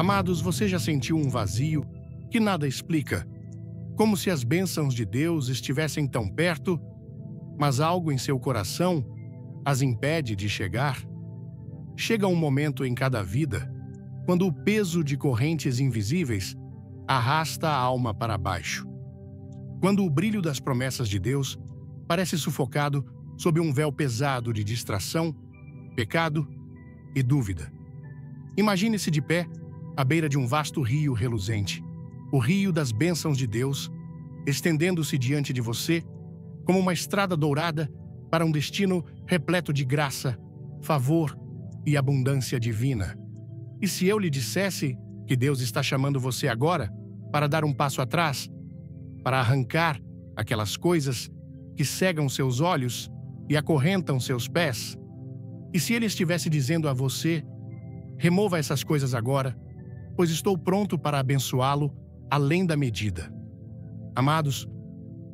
Amados, você já sentiu um vazio que nada explica, como se as bênçãos de Deus estivessem tão perto, mas algo em seu coração as impede de chegar? Chega um momento em cada vida quando o peso de correntes invisíveis arrasta a alma para baixo. Quando o brilho das promessas de Deus parece sufocado sob um véu pesado de distração, pecado e dúvida. Imagine-se de pé à beira de um vasto rio reluzente, o rio das bênçãos de Deus, estendendo-se diante de você como uma estrada dourada para um destino repleto de graça, favor e abundância divina. E se eu lhe dissesse que Deus está chamando você agora para dar um passo atrás, para arrancar aquelas coisas que cegam seus olhos e acorrentam seus pés? E se Ele estivesse dizendo a você: remova essas coisas agora, pois estou pronto para abençoá-lo além da medida? Amados,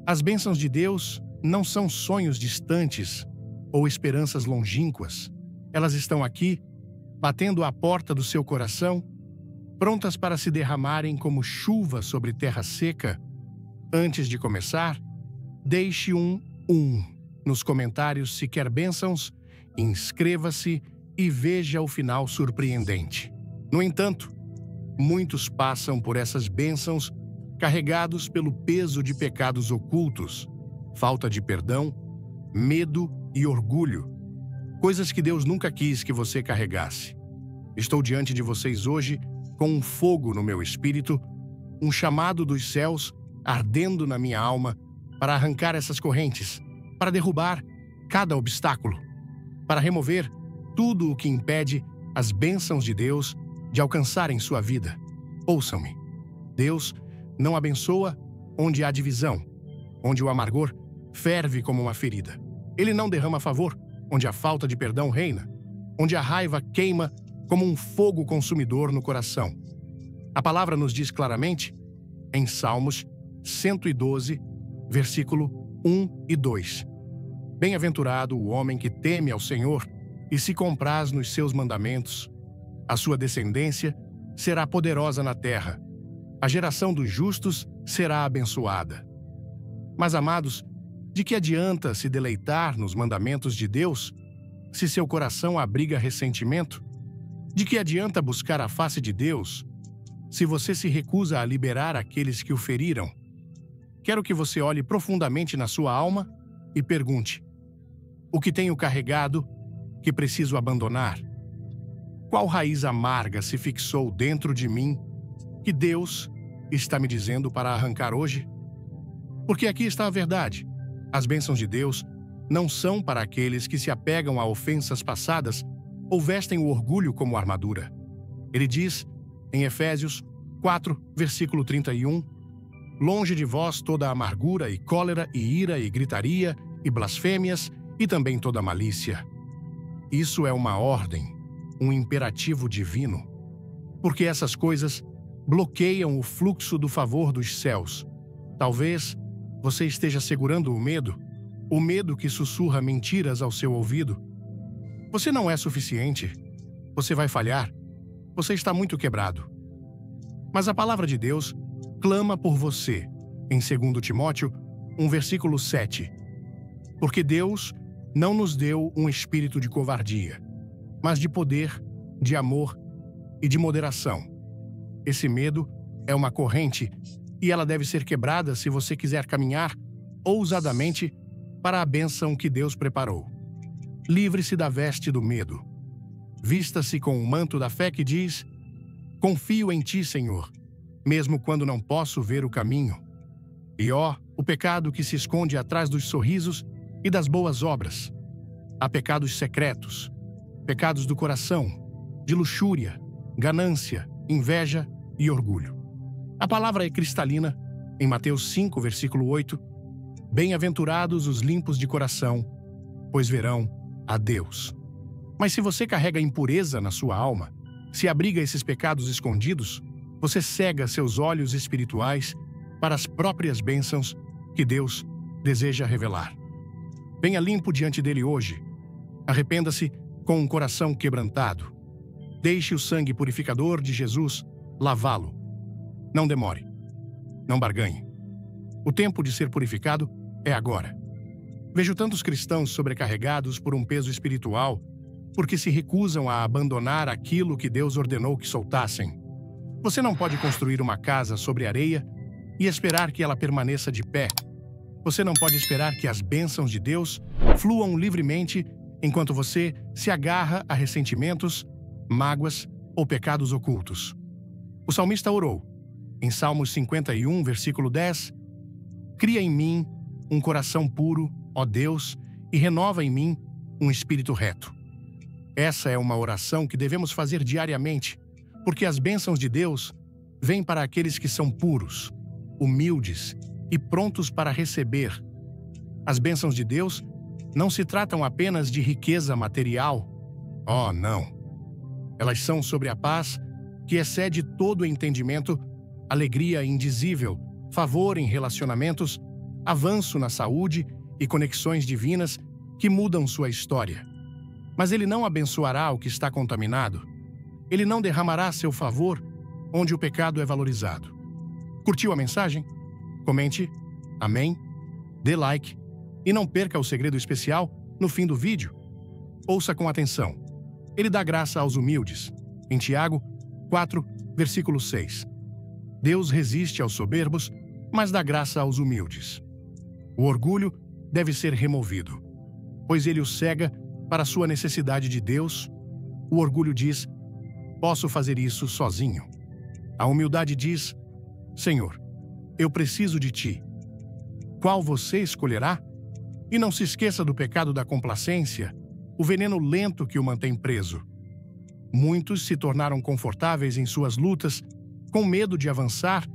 as bênçãos de Deus não são sonhos distantes ou esperanças longínquas. Elas estão aqui, batendo à porta do seu coração, prontas para se derramarem como chuva sobre terra seca. Antes de começar, deixe um nos comentários se quer bênçãos, inscreva-se e veja o final surpreendente. No entanto, muitos passam por essas bênçãos carregados pelo peso de pecados ocultos, falta de perdão, medo e orgulho, coisas que Deus nunca quis que você carregasse. Estou diante de vocês hoje com um fogo no meu espírito, um chamado dos céus ardendo na minha alma para arrancar essas correntes, para derrubar cada obstáculo, para remover tudo o que impede as bênçãos de Deus de alcançarem sua vida. Ouçam-me. Deus não abençoa onde há divisão, onde o amargor ferve como uma ferida. Ele não derrama favor onde a falta de perdão reina, onde a raiva queima como um fogo consumidor no coração. A palavra nos diz claramente, em Salmos 112, versículo 1 e 2. Bem-aventurado o homem que teme ao Senhor e se compraz nos seus mandamentos. A sua descendência será poderosa na terra. A geração dos justos será abençoada. Mas, amados, de que adianta se deleitar nos mandamentos de Deus se seu coração abriga ressentimento? De que adianta buscar a face de Deus se você se recusa a liberar aqueles que o feriram? Quero que você olhe profundamente na sua alma e pergunte: o que tenho carregado que preciso abandonar? Qual raiz amarga se fixou dentro de mim que Deus está me dizendo para arrancar hoje? Porque aqui está a verdade. As bênçãos de Deus não são para aqueles que se apegam a ofensas passadas ou vestem o orgulho como armadura. Ele diz, em Efésios 4, versículo 31, longe de vós toda amargura e cólera e ira e gritaria e blasfêmias e também toda malícia. Isso é uma ordem, um imperativo divino, porque essas coisas bloqueiam o fluxo do favor dos céus. Talvez você esteja segurando o medo que sussurra mentiras ao seu ouvido. Você não é suficiente, você vai falhar, você está muito quebrado. Mas a palavra de Deus clama por você, em 2 Timóteo 1, versículo 7. Porque Deus não nos deu um espírito de covardia, mas de poder, de amor e de moderação. Esse medo é uma corrente e ela deve ser quebrada se você quiser caminhar ousadamente para a bênção que Deus preparou. Livre-se da veste do medo. Vista-se com o manto da fé que diz: confio em ti, Senhor, mesmo quando não posso ver o caminho. E o pecado que se esconde atrás dos sorrisos e das boas obras. Há pecados secretos, pecados do coração, de luxúria, ganância, inveja e orgulho. A palavra é cristalina, em Mateus 5, versículo 8, bem-aventurados os limpos de coração, pois verão a Deus. Mas se você carrega impureza na sua alma, se abriga esses pecados escondidos, você cega seus olhos espirituais para as próprias bênçãos que Deus deseja revelar. Venha limpo diante dele hoje. Arrependa-se com um coração quebrantado. Deixe o sangue purificador de Jesus lavá-lo. Não demore. Não barganhe. O tempo de ser purificado é agora. Vejo tantos cristãos sobrecarregados por um peso espiritual porque se recusam a abandonar aquilo que Deus ordenou que soltassem. Você não pode construir uma casa sobre areia e esperar que ela permaneça de pé. Você não pode esperar que as bênçãos de Deus fluam livremente enquanto você se agarra a ressentimentos, mágoas ou pecados ocultos. O salmista orou, em Salmos 51, versículo 10, Cria em mim um coração puro, ó Deus, e renova em mim um espírito reto. Essa é uma oração que devemos fazer diariamente, porque as bênçãos de Deus vêm para aqueles que são puros, humildes e prontos para receber. As bênçãos de Deus não se tratam apenas de riqueza material. Oh, não! Elas são sobre a paz que excede todo o entendimento, alegria indizível, favor em relacionamentos, avanço na saúde e conexões divinas que mudam sua história. Mas Ele não abençoará o que está contaminado. Ele não derramará seu favor onde o pecado é valorizado. Curtiu a mensagem? Comente, amém, dê like e não perca o segredo especial no fim do vídeo. Ouça com atenção. Ele dá graça aos humildes. Em Tiago 4, versículo 6. Deus resiste aos soberbos, mas dá graça aos humildes. O orgulho deve ser removido, pois ele o cega para a sua necessidade de Deus. O orgulho diz, posso fazer isso sozinho. A humildade diz, Senhor, eu preciso de Ti. Qual você escolherá? E não se esqueça do pecado da complacência, o veneno lento que o mantém preso. Muitos se tornaram confortáveis em suas lutas, com medo de avançar,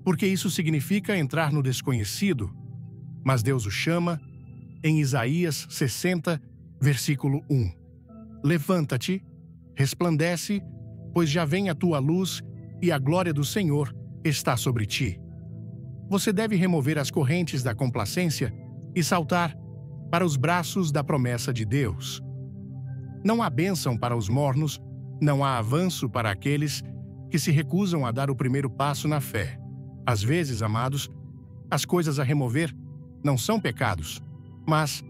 porque isso significa entrar no desconhecido. Mas Deus o chama, em Isaías 60, versículo 1. Levanta-te, resplandece, pois já vem a tua luz e a glória do Senhor está sobre ti. Você deve remover as correntes da complacência e saltar para os braços da promessa de Deus. Não há bênção para os mornos, não há avanço para aqueles que se recusam a dar o primeiro passo na fé. Às vezes, amados, as coisas a remover não são pecados, mas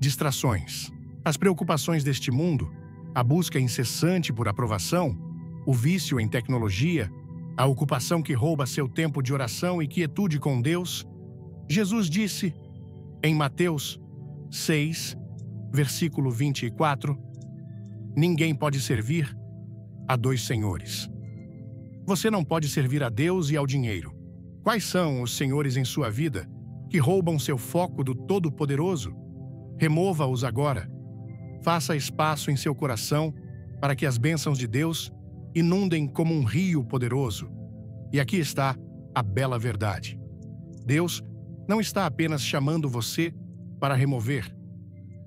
distrações. As preocupações deste mundo, a busca incessante por aprovação, o vício em tecnologia, a ocupação que rouba seu tempo de oração e quietude com Deus. Jesus disse, em Mateus 6, versículo 24, ninguém pode servir a dois senhores. Você não pode servir a Deus e ao dinheiro. Quais são os senhores em sua vida que roubam seu foco do Todo-Poderoso? Remova-os agora. Faça espaço em seu coração para que as bênçãos de Deus inundem como um rio poderoso. E aqui está a bela verdade. Deus não está apenas chamando você para remover.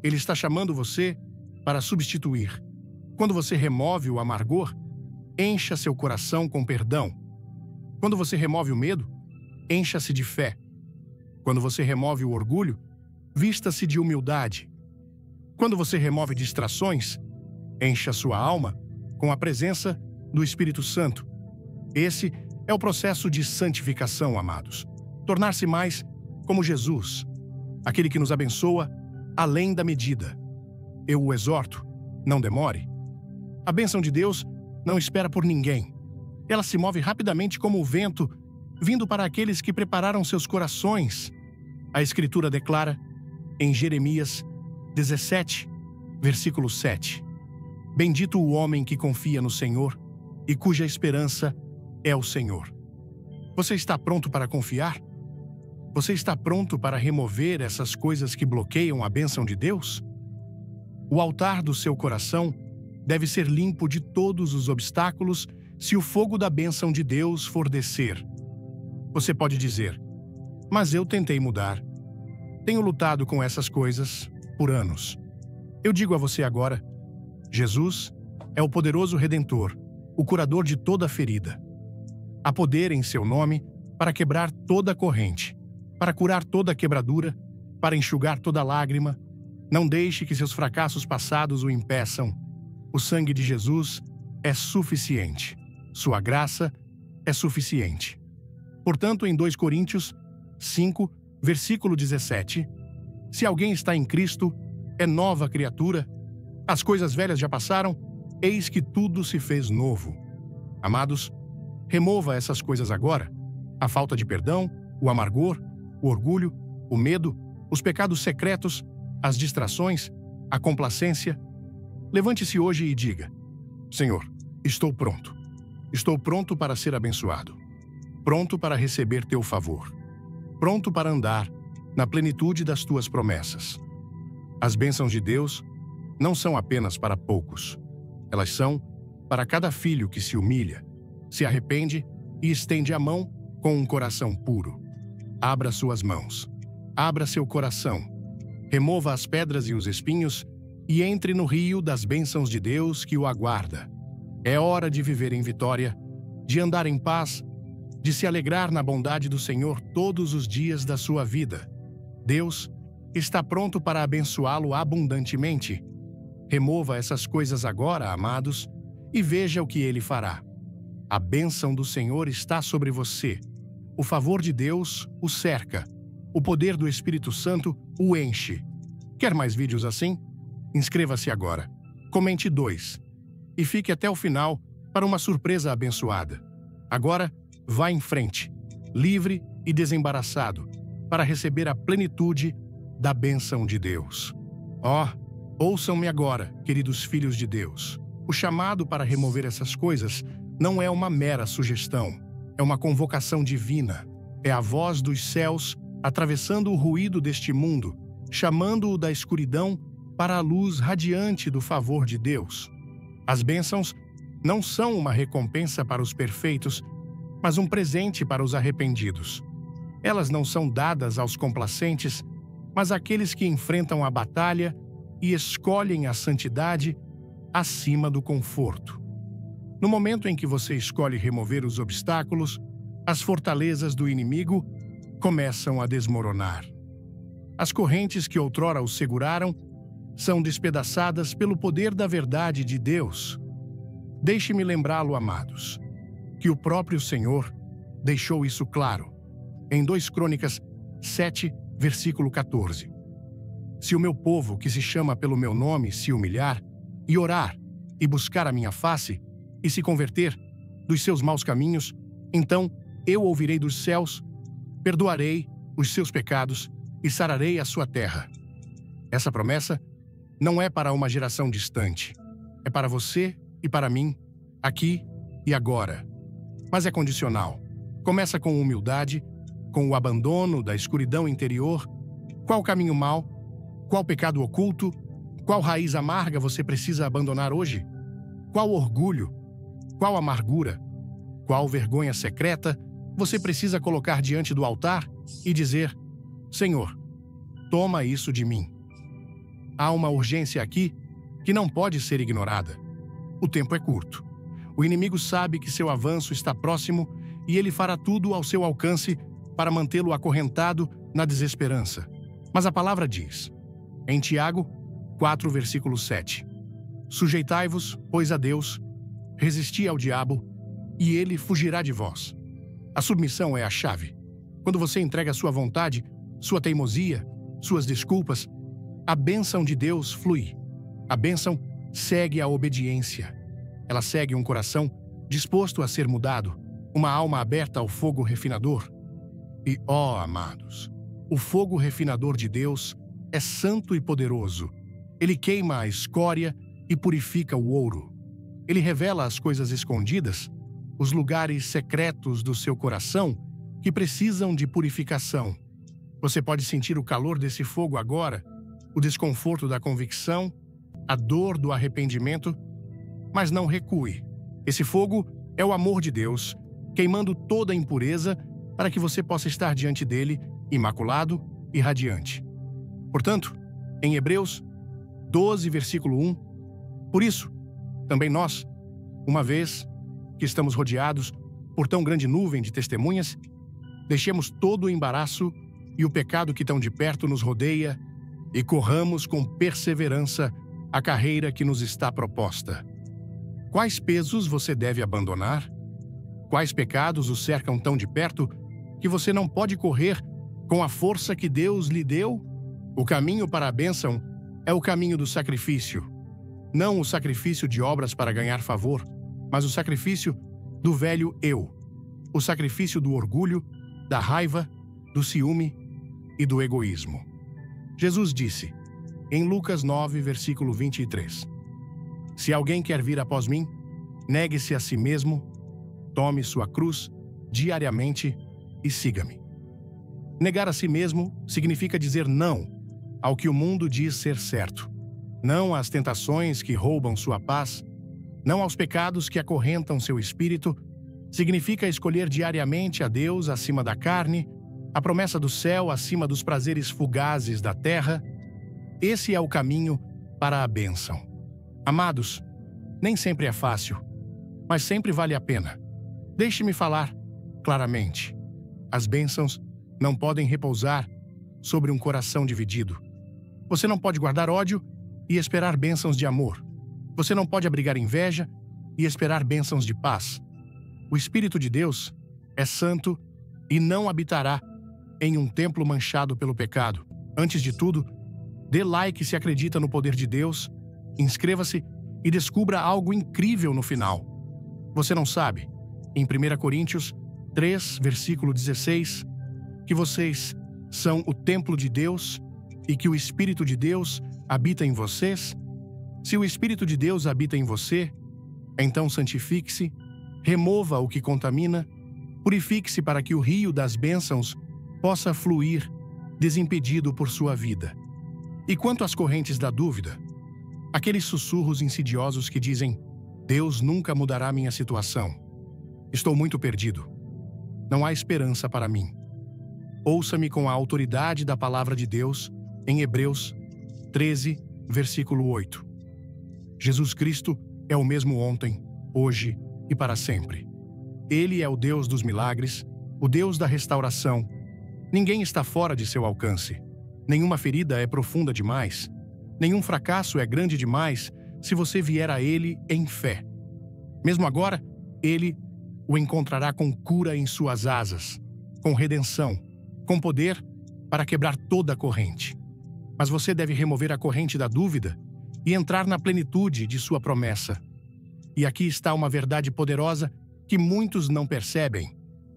Ele está chamando você para substituir. Quando você remove o amargor, encha seu coração com perdão. Quando você remove o medo, encha-se de fé. Quando você remove o orgulho, vista-se de humildade. Quando você remove distrações, encha sua alma com a presença do Espírito Santo. Esse é o processo de santificação, amados. Tornar-se mais como Jesus, aquele que nos abençoa além da medida. Eu o exorto, não demore. A bênção de Deus não espera por ninguém. Ela se move rapidamente como o vento, vindo para aqueles que prepararam seus corações. A Escritura declara, em Jeremias 17, versículo 7, Bendito o homem que confia no Senhor e cuja esperança é o Senhor. Você está pronto para confiar? Você está pronto para remover essas coisas que bloqueiam a bênção de Deus? O altar do seu coração deve ser limpo de todos os obstáculos se o fogo da bênção de Deus for descer. Você pode dizer, mas eu tentei mudar. Tenho lutado com essas coisas por anos. Eu digo a você agora, Jesus é o poderoso Redentor, o curador de toda ferida. Há poder em seu nome para quebrar toda corrente, para curar toda quebradura, para enxugar toda lágrima. Não deixe que seus fracassos passados o impeçam. O sangue de Jesus é suficiente. Sua graça é suficiente. Portanto, em 2 Coríntios 5, versículo 17, se alguém está em Cristo, é nova criatura, as coisas velhas já passaram, eis que tudo se fez novo. Amados, remova essas coisas agora: a falta de perdão, o amargor, o orgulho, o medo, os pecados secretos, as distrações, a complacência. Levante-se hoje e diga: Senhor, estou pronto. Estou pronto para ser abençoado. Pronto para receber teu favor. Pronto para andar na plenitude das tuas promessas. As bênçãos de Deus não são apenas para poucos. Elas são para cada filho que se humilha, se arrepende e estende a mão com um coração puro. Abra suas mãos. Abra seu coração. Remova as pedras e os espinhos e entre no rio das bênçãos de Deus que o aguarda. É hora de viver em vitória, de andar em paz, de se alegrar na bondade do Senhor todos os dias da sua vida. Deus está pronto para abençoá-lo abundantemente. Remova essas coisas agora, amados, e veja o que ele fará. A bênção do Senhor está sobre você. O favor de Deus o cerca. O poder do Espírito Santo o enche. Quer mais vídeos assim? Inscreva-se agora. Comente 2. E fique até o final para uma surpresa abençoada. Agora, vá em frente, livre e desembaraçado, para receber a plenitude da bênção de Deus. Ouçam-me agora, queridos filhos de Deus. O chamado para remover essas coisas não é uma mera sugestão, é uma convocação divina. É a voz dos céus atravessando o ruído deste mundo, chamando-o da escuridão para a luz radiante do favor de Deus. As bênçãos não são uma recompensa para os perfeitos, mas um presente para os arrependidos. Elas não são dadas aos complacentes, mas àqueles que enfrentam a batalha e escolhem a santidade acima do conforto. No momento em que você escolhe remover os obstáculos, as fortalezas do inimigo começam a desmoronar. As correntes que outrora o seguraram são despedaçadas pelo poder da verdade de Deus. Deixe-me lembrá-lo, amados, que o próprio Senhor deixou isso claro em 2 Crônicas 7, versículo 14. Se o meu povo, que se chama pelo meu nome, se humilhar e orar e buscar a minha face e se converter dos seus maus caminhos, então eu ouvirei dos céus, perdoarei os seus pecados e sararei a sua terra. Essa promessa não é para uma geração distante. É para você e para mim, aqui e agora. Mas é condicional. Começa com humildade, com o abandono da escuridão interior. Qual caminho mau? Qual pecado oculto? Qual raiz amarga você precisa abandonar hoje? Qual orgulho? Qual amargura? Qual vergonha secreta você precisa colocar diante do altar e dizer: Senhor, toma isso de mim. Há uma urgência aqui que não pode ser ignorada. O tempo é curto. O inimigo sabe que seu avanço está próximo e ele fará tudo ao seu alcance para mantê-lo acorrentado na desesperança. Mas a palavra diz, em Tiago 4, versículo 7, sujeitai-vos, pois, a Deus, resisti ao diabo, e ele fugirá de vós. A submissão é a chave. Quando você entrega sua vontade, sua teimosia, suas desculpas, a bênção de Deus flui. A bênção segue a obediência. Ela segue um coração disposto a ser mudado, uma alma aberta ao fogo refinador. E, amados, o fogo refinador de Deus é santo e poderoso. Ele queima a escória e purifica o ouro. Ele revela as coisas escondidas, os lugares secretos do seu coração que precisam de purificação. Você pode sentir o calor desse fogo agora, o desconforto da convicção, a dor do arrependimento, mas não recue. Esse fogo é o amor de Deus, queimando toda a impureza para que você possa estar diante dele, imaculado e radiante. Portanto, em Hebreus 12, versículo 1, por isso, também nós, uma vez que estamos rodeados por tão grande nuvem de testemunhas, deixemos todo o embaraço e o pecado que tão de perto nos rodeia e corramos com perseverança a carreira que nos está proposta. Quais pesos você deve abandonar? Quais pecados o cercam tão de perto que você não pode correr com a força que Deus lhe deu? O caminho para a bênção é o caminho do sacrifício. Não o sacrifício de obras para ganhar favor, mas o sacrifício do velho eu. O sacrifício do orgulho, da raiva, do ciúme e do egoísmo. Jesus disse, em Lucas 9, versículo 23, Se alguém quer vir após mim, negue-se a si mesmo, tome sua cruz diariamente e siga-me. Negar a si mesmo significa dizer não ao que o mundo diz ser certo, não às tentações que roubam sua paz, não aos pecados que acorrentam seu espírito. Significa escolher diariamente a Deus acima da carne, a promessa do céu acima dos prazeres fugazes da terra. Esse é o caminho para a bênção. Amados, nem sempre é fácil, mas sempre vale a pena. Deixe-me falar claramente. As bênçãos não podem repousar sobre um coração dividido. Você não pode guardar ódio e esperar bênçãos de amor. Você não pode abrigar inveja e esperar bênçãos de paz. O Espírito de Deus é santo e não habitará em um templo manchado pelo pecado. Antes de tudo, dê like se acredita no poder de Deus, inscreva-se e descubra algo incrível no final. Você não sabe, em 1 Coríntios 3, versículo 16, que vocês são o templo de Deus e que o Espírito de Deus habita em vocês? Se o Espírito de Deus habita em você, então santifique-se, remova o que contamina, purifique-se para que o rio das bênçãos possa fluir desimpedido por sua vida. E quanto às correntes da dúvida, aqueles sussurros insidiosos que dizem: Deus nunca mudará minha situação. Estou muito perdido. Não há esperança para mim. Ouça-me com a autoridade da palavra de Deus em Hebreus 13, versículo 8. Jesus Cristo é o mesmo ontem, hoje e para sempre. Ele é o Deus dos milagres, o Deus da restauração. Ninguém está fora de seu alcance. Nenhuma ferida é profunda demais. Nenhum fracasso é grande demais se você vier a Ele em fé. Mesmo agora, Ele o encontrará com cura em suas asas, com redenção, com poder para quebrar toda a corrente. Mas você deve remover a corrente da dúvida e entrar na plenitude de sua promessa. E aqui está uma verdade poderosa que muitos não percebem.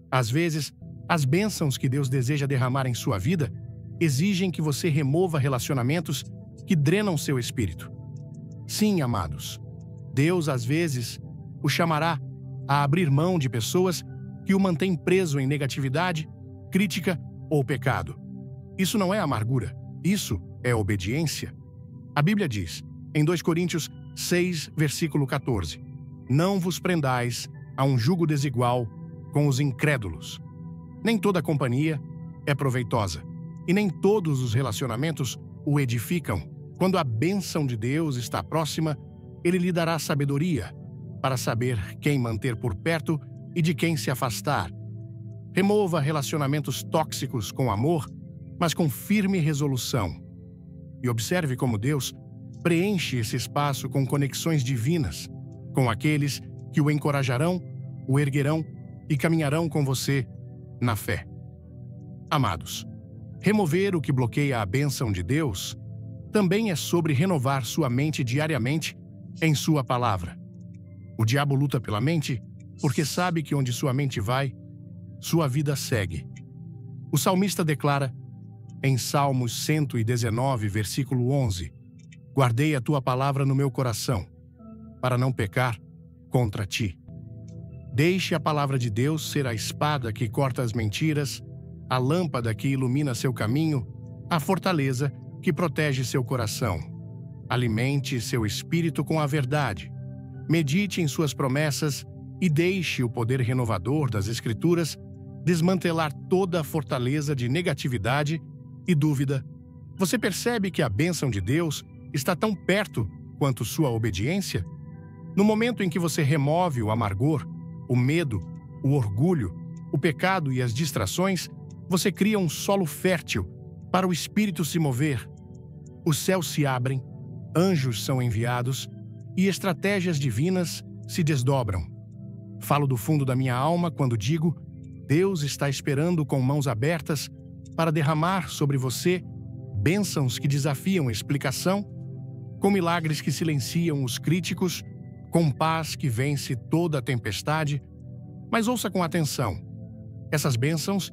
Às vezes, as bênçãos que Deus deseja derramar em sua vida exigem que você remova relacionamentos que drenam seu espírito. Sim, amados, Deus às vezes o chamará a abrir mão de pessoas que o mantêm preso em negatividade, crítica ou pecado. Isso não é amargura, isso é obediência. A Bíblia diz, em 2 Coríntios 6, versículo 14, Não vos prendais a um jugo desigual com os incrédulos. Nem toda companhia é proveitosa, e nem todos os relacionamentos o edificam. Quando a bênção de Deus está próxima, Ele lhe dará sabedoria para saber quem manter por perto e de quem se afastar. Remova relacionamentos tóxicos com amor, mas com firme resolução. E observe como Deus preenche esse espaço com conexões divinas, com aqueles que o encorajarão, o erguerão e caminharão com você na fé. Amados, remover o que bloqueia a bênção de Deus também é sobre renovar sua mente diariamente em sua palavra. O diabo luta pela mente porque sabe que onde sua mente vai, sua vida segue. O salmista declara, em Salmos 119, versículo 11, Guardei a tua palavra no meu coração, para não pecar contra ti. Deixe a palavra de Deus ser a espada que corta as mentiras, a lâmpada que ilumina seu caminho, a fortaleza que protege seu coração. Alimente seu espírito com a verdade. Medite em suas promessas e deixe o poder renovador das Escrituras desmantelar toda a fortaleza de negatividade e dúvida. Você percebe que a bênção de Deus está tão perto quanto sua obediência? No momento em que você remove o amargor, o medo, o orgulho, o pecado e as distrações, você cria um solo fértil para o Espírito se mover. Os céus se abrem, anjos são enviados e estratégias divinas se desdobram. Falo do fundo da minha alma quando digo: Deus está esperando com mãos abertas para derramar sobre você bênçãos que desafiam explicação, com milagres que silenciam os críticos, com paz que vence toda a tempestade. Mas ouça com atenção. Essas bênçãos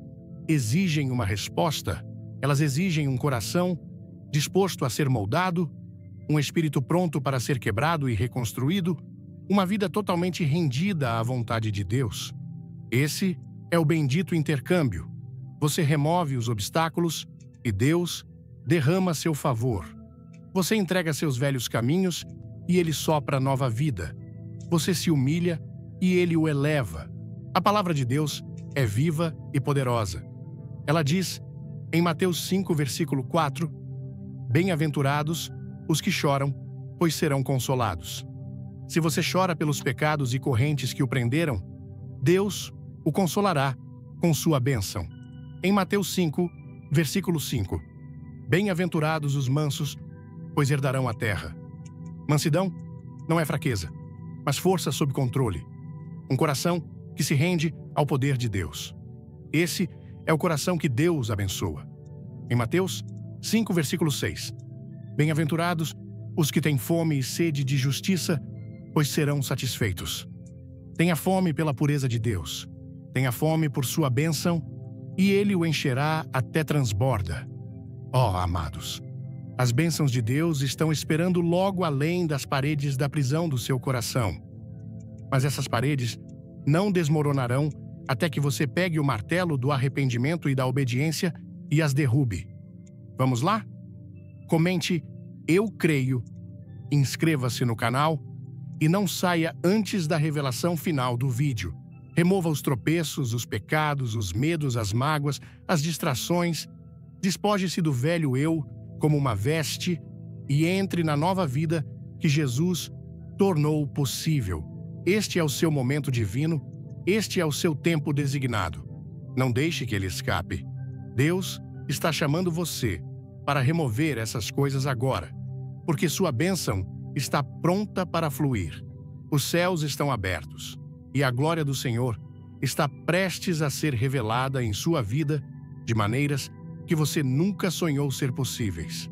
exigem uma resposta, elas exigem um coração disposto a ser moldado, um espírito pronto para ser quebrado e reconstruído, uma vida totalmente rendida à vontade de Deus. Esse é o bendito intercâmbio. Você remove os obstáculos e Deus derrama seu favor. Você entrega seus velhos caminhos e Ele sopra nova vida. Você se humilha e Ele o eleva. A palavra de Deus é viva e poderosa. Ela diz, em Mateus 5, versículo 4, Bem-aventurados os que choram, pois serão consolados. Se você chora pelos pecados e correntes que o prenderam, Deus o consolará com sua bênção. Em Mateus 5, versículo 5, Bem-aventurados os mansos, pois herdarão a terra. Mansidão não é fraqueza, mas força sob controle. Um coração que se rende ao poder de Deus. Esse é o coração que Deus abençoa. Em Mateus 5, versículo 6, Bem-aventurados os que têm fome e sede de justiça, pois serão satisfeitos. Tenha fome pela pureza de Deus. Tenha fome por sua bênção, e Ele o encherá até transborda. Ó, amados, as bênçãos de Deus estão esperando logo além das paredes da prisão do seu coração. Mas essas paredes não desmoronarão até que você pegue o martelo do arrependimento e da obediência e as derrube. Vamos lá? Comente "Eu creio", inscreva-se no canal e não saia antes da revelação final do vídeo. Remova os tropeços, os pecados, os medos, as mágoas, as distrações. Despoje-se do velho eu como uma veste e entre na nova vida que Jesus tornou possível. Este é o seu momento divino, este é o seu tempo designado. Não deixe que ele escape. Deus está chamando você para remover essas coisas agora, porque sua bênção está pronta para fluir. Os céus estão abertos e a glória do Senhor está prestes a ser revelada em sua vida de maneiras que você nunca sonhou ser possíveis.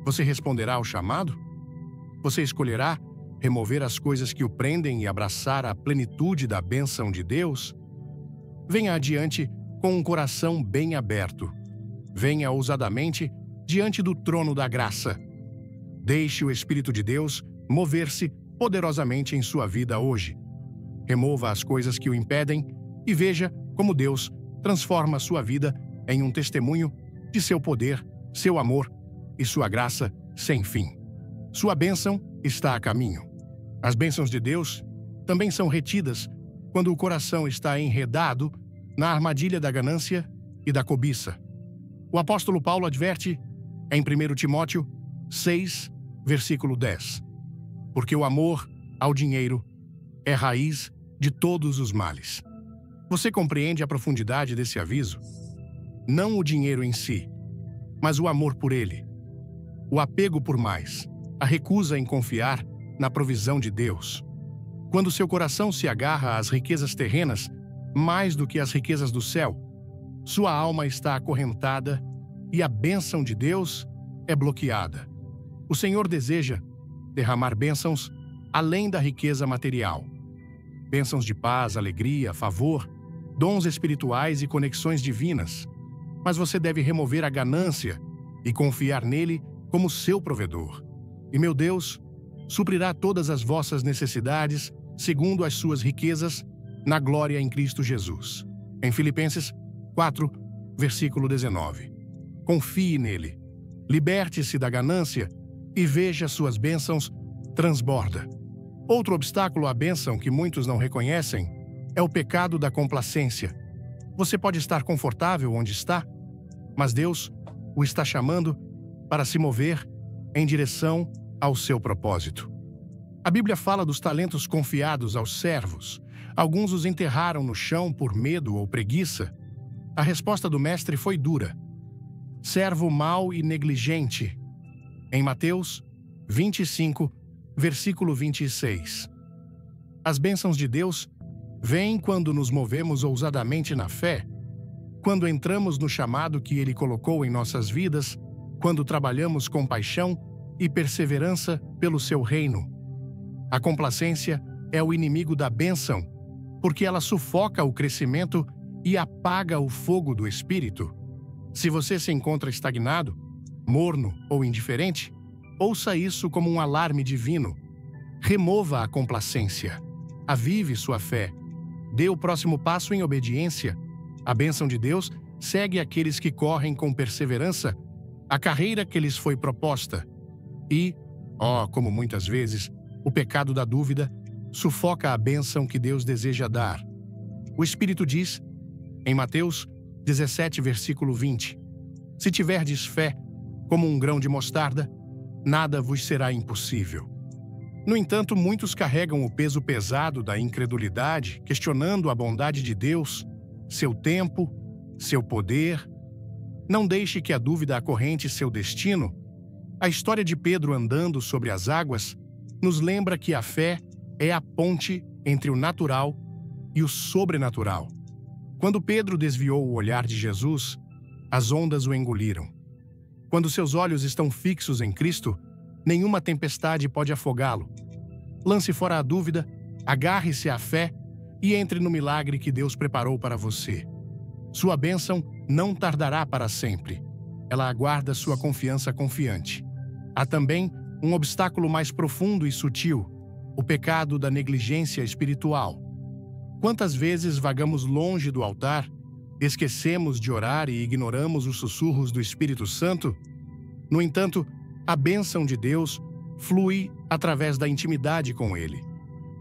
Você responderá ao chamado? Você escolherá remover as coisas que o prendem e abraçar a plenitude da bênção de Deus? Venha adiante com um coração bem aberto. Venha ousadamente diante do trono da graça. Deixe o Espírito de Deus mover-se poderosamente em sua vida hoje. Remova as coisas que o impedem e veja como Deus transforma sua vida em um testemunho de seu poder, seu amor e sua graça sem fim. Sua bênção está a caminho. As bênçãos de Deus também são retidas quando o coração está enredado na armadilha da ganância e da cobiça. O apóstolo Paulo adverte em 1 Timóteo 6, versículo 10. Porque o amor ao dinheiro é raiz de todos os males. Você compreende a profundidade desse aviso? Não o dinheiro em si, mas o amor por ele. O apego por mais, a recusa em confiar na provisão de Deus. Quando seu coração se agarra às riquezas terrenas, mais do que às riquezas do céu, sua alma está acorrentada e a bênção de Deus é bloqueada. O Senhor deseja derramar bênçãos além da riqueza material. Bênçãos de paz, alegria, favor, dons espirituais e conexões divinas. Mas você deve remover a ganância e confiar nele como seu provedor. E meu Deus suprirá todas as vossas necessidades segundo as suas riquezas na glória em Cristo Jesus. Em Filipenses 4, versículo 19. Confie nele. Liberte-se da ganância e veja suas bênçãos transborda. Outro obstáculo à bênção que muitos não reconhecem é o pecado da complacência. Você pode estar confortável onde está, mas Deus o está chamando para se mover em direção ao seu propósito. A Bíblia fala dos talentos confiados aos servos. Alguns os enterraram no chão por medo ou preguiça. A resposta do mestre foi dura. Servo mau e negligente. Em Mateus 25, versículo 26. As bênçãos de Deus Vem quando nos movemos ousadamente na fé, quando entramos no chamado que Ele colocou em nossas vidas, quando trabalhamos com paixão e perseverança pelo seu reino. A complacência é o inimigo da bênção, porque ela sufoca o crescimento e apaga o fogo do Espírito. Se você se encontra estagnado, morno ou indiferente, ouça isso como um alarme divino. Remova a complacência. Avive sua fé. Dê o próximo passo em obediência. A bênção de Deus segue aqueles que correm com perseverança a carreira que lhes foi proposta. E, como muitas vezes, o pecado da dúvida sufoca a bênção que Deus deseja dar. O Espírito diz, em Mateus 17, versículo 20, se tiverdes fé, como um grão de mostarda, nada vos será impossível. No entanto, muitos carregam o peso pesado da incredulidade, questionando a bondade de Deus, seu tempo, seu poder. Não deixe que a dúvida acorrente seu destino. A história de Pedro andando sobre as águas nos lembra que a fé é a ponte entre o natural e o sobrenatural. Quando Pedro desviou o olhar de Jesus, as ondas o engoliram. Quando seus olhos estão fixos em Cristo, nenhuma tempestade pode afogá-lo. Lance fora a dúvida, agarre-se à fé e entre no milagre que Deus preparou para você. Sua bênção não tardará para sempre. Ela aguarda sua confiança confiante. Há também um obstáculo mais profundo e sutil, o pecado da negligência espiritual. Quantas vezes vagamos longe do altar, esquecemos de orar e ignoramos os sussurros do Espírito Santo? No entanto, a bênção de Deus flui através da intimidade com Ele.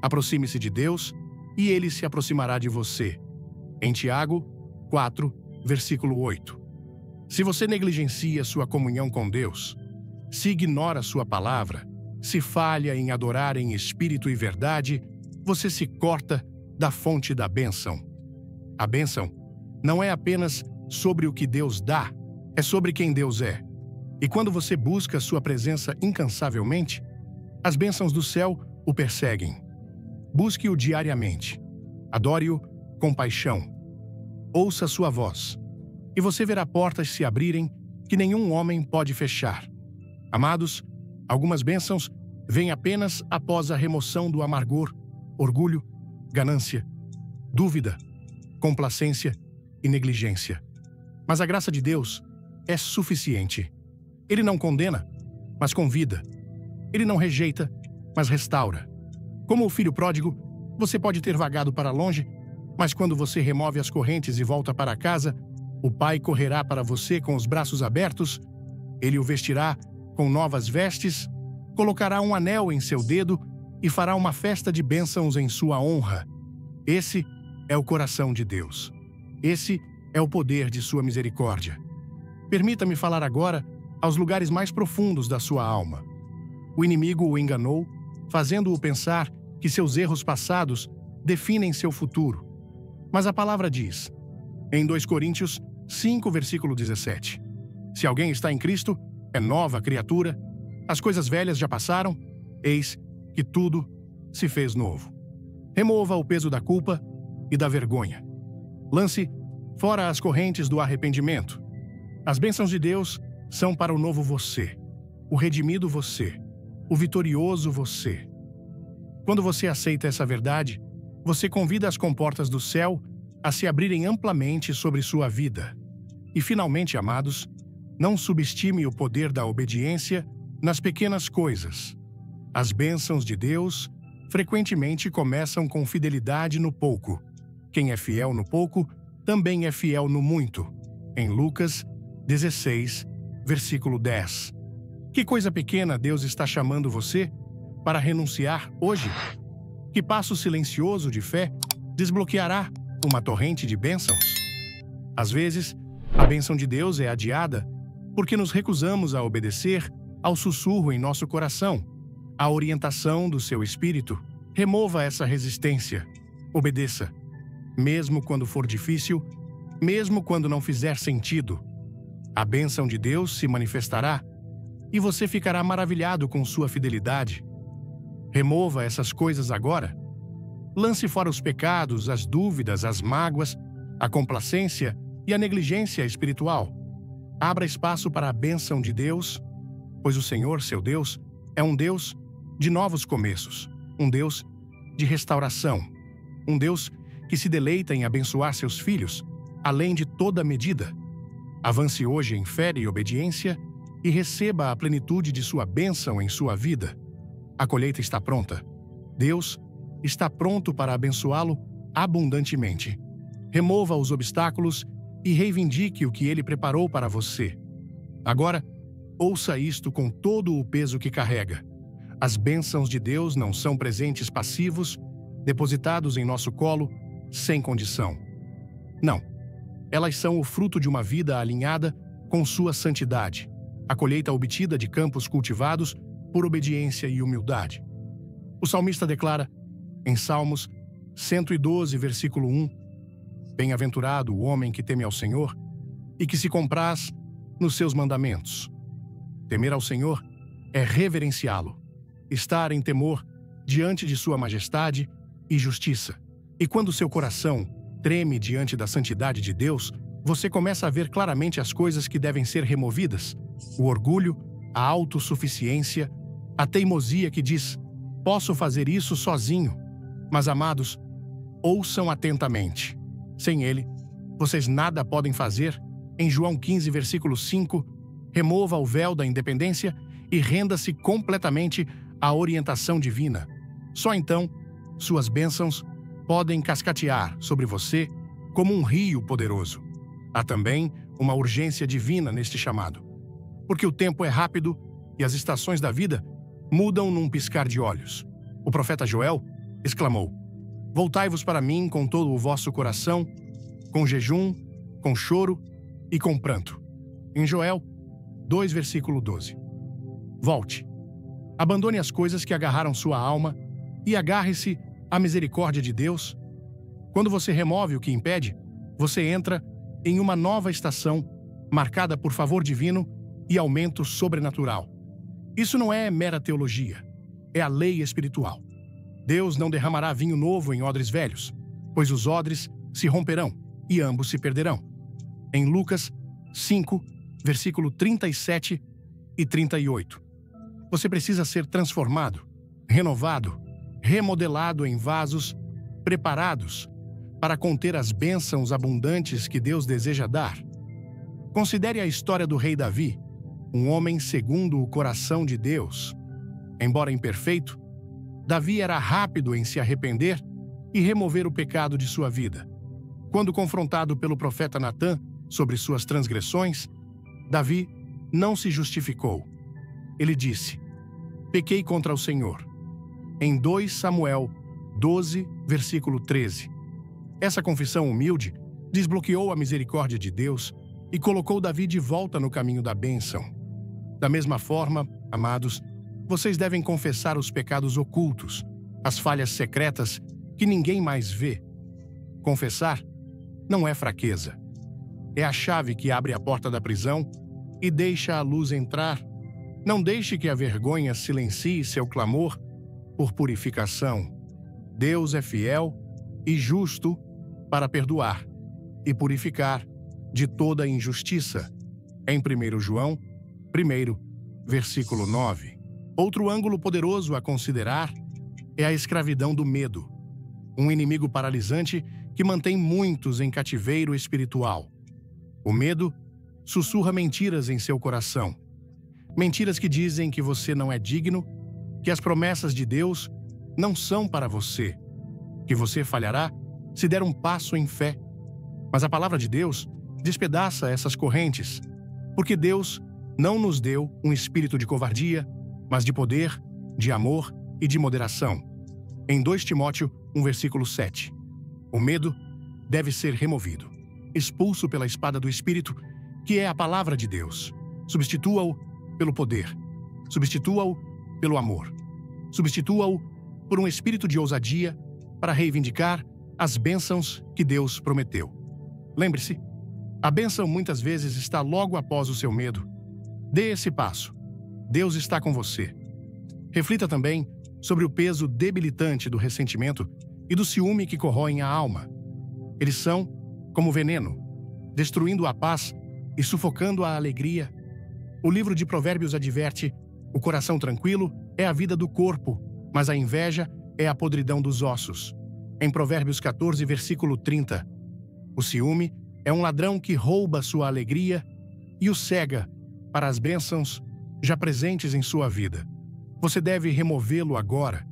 Aproxime-se de Deus e Ele se aproximará de você. Em Tiago 4, versículo 8. Se você negligencia sua comunhão com Deus, se ignora sua palavra, se falha em adorar em espírito e verdade, você se corta da fonte da bênção. A bênção não é apenas sobre o que Deus dá, é sobre quem Deus é. E quando você busca sua presença incansavelmente, as bênçãos do céu o perseguem. Busque-o diariamente. Adore-o com paixão. Ouça sua voz, e você verá portas se abrirem que nenhum homem pode fechar. Amados, algumas bênçãos vêm apenas após a remoção do amargor, orgulho, ganância, dúvida, complacência e negligência. Mas a graça de Deus é suficiente. Ele não condena, mas convida. Ele não rejeita, mas restaura. Como o filho pródigo, você pode ter vagado para longe, mas quando você remove as correntes e volta para casa, o Pai correrá para você com os braços abertos, Ele o vestirá com novas vestes, colocará um anel em seu dedo e fará uma festa de bênçãos em sua honra. Esse é o coração de Deus. Esse é o poder de sua misericórdia. Permita-me falar agora aos lugares mais profundos da sua alma. O inimigo o enganou, fazendo-o pensar que seus erros passados definem seu futuro. Mas a palavra diz, em 2 Coríntios 5, versículo 17, se alguém está em Cristo, é nova criatura, as coisas velhas já passaram, eis que tudo se fez novo. Remova o peso da culpa e da vergonha. Lance fora as correntes do arrependimento. As bênçãos de Deus são para o novo você, o redimido você, o vitorioso você. Quando você aceita essa verdade, você convida as comportas do céu a se abrirem amplamente sobre sua vida. E finalmente, amados, não subestime o poder da obediência nas pequenas coisas. As bênçãos de Deus frequentemente começam com fidelidade no pouco. Quem é fiel no pouco, também é fiel no muito. Em Lucas 16, versículo 10. Que coisa pequena Deus está chamando você para renunciar hoje? Que passo silencioso de fé desbloqueará uma torrente de bênçãos? Às vezes, a bênção de Deus é adiada porque nos recusamos a obedecer ao sussurro em nosso coração, à orientação do seu espírito. Remova essa resistência. Obedeça, mesmo quando for difícil, mesmo quando não fizer sentido. A bênção de Deus se manifestará e você ficará maravilhado com sua fidelidade. Remova essas coisas agora. Lance fora os pecados, as dúvidas, as mágoas, a complacência e a negligência espiritual. Abra espaço para a bênção de Deus, pois o Senhor, seu Deus, é um Deus de novos começos, um Deus de restauração, um Deus que se deleita em abençoar seus filhos, além de toda medida. Avance hoje em fé e obediência e receba a plenitude de sua bênção em sua vida. A colheita está pronta. Deus está pronto para abençoá-lo abundantemente. Remova os obstáculos e reivindique o que ele preparou para você. Agora, ouça isto com todo o peso que carrega. As bênçãos de Deus não são presentes passivos, depositados em nosso colo, sem condição. Não. Elas são o fruto de uma vida alinhada com sua santidade, a colheita obtida de campos cultivados por obediência e humildade. O salmista declara, em Salmos 112, versículo 1, Bem-aventurado o homem que teme ao Senhor e que se compraz nos seus mandamentos. Temer ao Senhor é reverenciá-lo, estar em temor diante de sua majestade e justiça. E quando seu coração treme diante da santidade de Deus, você começa a ver claramente as coisas que devem ser removidas: o orgulho, a autossuficiência, a teimosia que diz, posso fazer isso sozinho. Mas, amados, ouçam atentamente. Sem ele, vocês nada podem fazer. Em João 15, versículo 5, remova o véu da independência e renda-se completamente à orientação divina. Só então, suas bênçãos podem cascatear sobre você como um rio poderoso. Há também uma urgência divina neste chamado, porque o tempo é rápido e as estações da vida mudam num piscar de olhos. O profeta Joel exclamou, Voltai-vos para mim com todo o vosso coração, com jejum, com choro e com pranto. Em Joel 2, versículo 12. Volte. Abandone as coisas que agarraram sua alma e agarre-se à misericórdia de Deus. Quando você remove o que impede, você entra em uma nova estação marcada por favor divino e aumento sobrenatural. Isso não é mera teologia, é a lei espiritual. Deus não derramará vinho novo em odres velhos, pois os odres se romperão e ambos se perderão. Em Lucas 5, versículo 37 e 38. Você precisa ser transformado, renovado, remodelado em vasos preparados para conter as bênçãos abundantes que Deus deseja dar. Considere a história do rei Davi, um homem segundo o coração de Deus. Embora imperfeito, Davi era rápido em se arrepender e remover o pecado de sua vida. Quando confrontado pelo profeta Natã sobre suas transgressões, Davi não se justificou. Ele disse, pequei contra o Senhor. Em 2 Samuel 12, versículo 13. Essa confissão humilde desbloqueou a misericórdia de Deus e colocou Davi de volta no caminho da bênção. Da mesma forma, amados, vocês devem confessar os pecados ocultos, as falhas secretas que ninguém mais vê. Confessar não é fraqueza. É a chave que abre a porta da prisão e deixa a luz entrar. Não deixe que a vergonha silencie seu clamor por purificação. Deus é fiel e justo para perdoar e purificar de toda injustiça. Em 1 João 1, versículo 9. Outro ângulo poderoso a considerar é a escravidão do medo, um inimigo paralisante que mantém muitos em cativeiro espiritual. O medo sussurra mentiras em seu coração. Mentiras que dizem que você não é digno, que as promessas de Deus não são para você, que você falhará se der um passo em fé. Mas a palavra de Deus despedaça essas correntes, porque Deus não nos deu um espírito de covardia, mas de poder, de amor e de moderação. Em 2 Timóteo 1, versículo 7. O medo deve ser removido, expulso pela espada do Espírito, que é a palavra de Deus. Substitua-o pelo poder. Substitua-o pelo amor. Substitua-o por um espírito de ousadia para reivindicar as bênçãos que Deus prometeu. Lembre-se, a bênção muitas vezes está logo após o seu medo. Dê esse passo. Deus está com você. Reflita também sobre o peso debilitante do ressentimento e do ciúme que corroem a alma. Eles são como veneno, destruindo a paz e sufocando a alegria. O livro de Provérbios adverte: o coração tranquilo é a vida do corpo, mas a inveja é a podridão dos ossos. Em Provérbios 14, versículo 30, o ciúme é um ladrão que rouba sua alegria e o cega para as bênçãos já presentes em sua vida. Você deve removê-lo agora,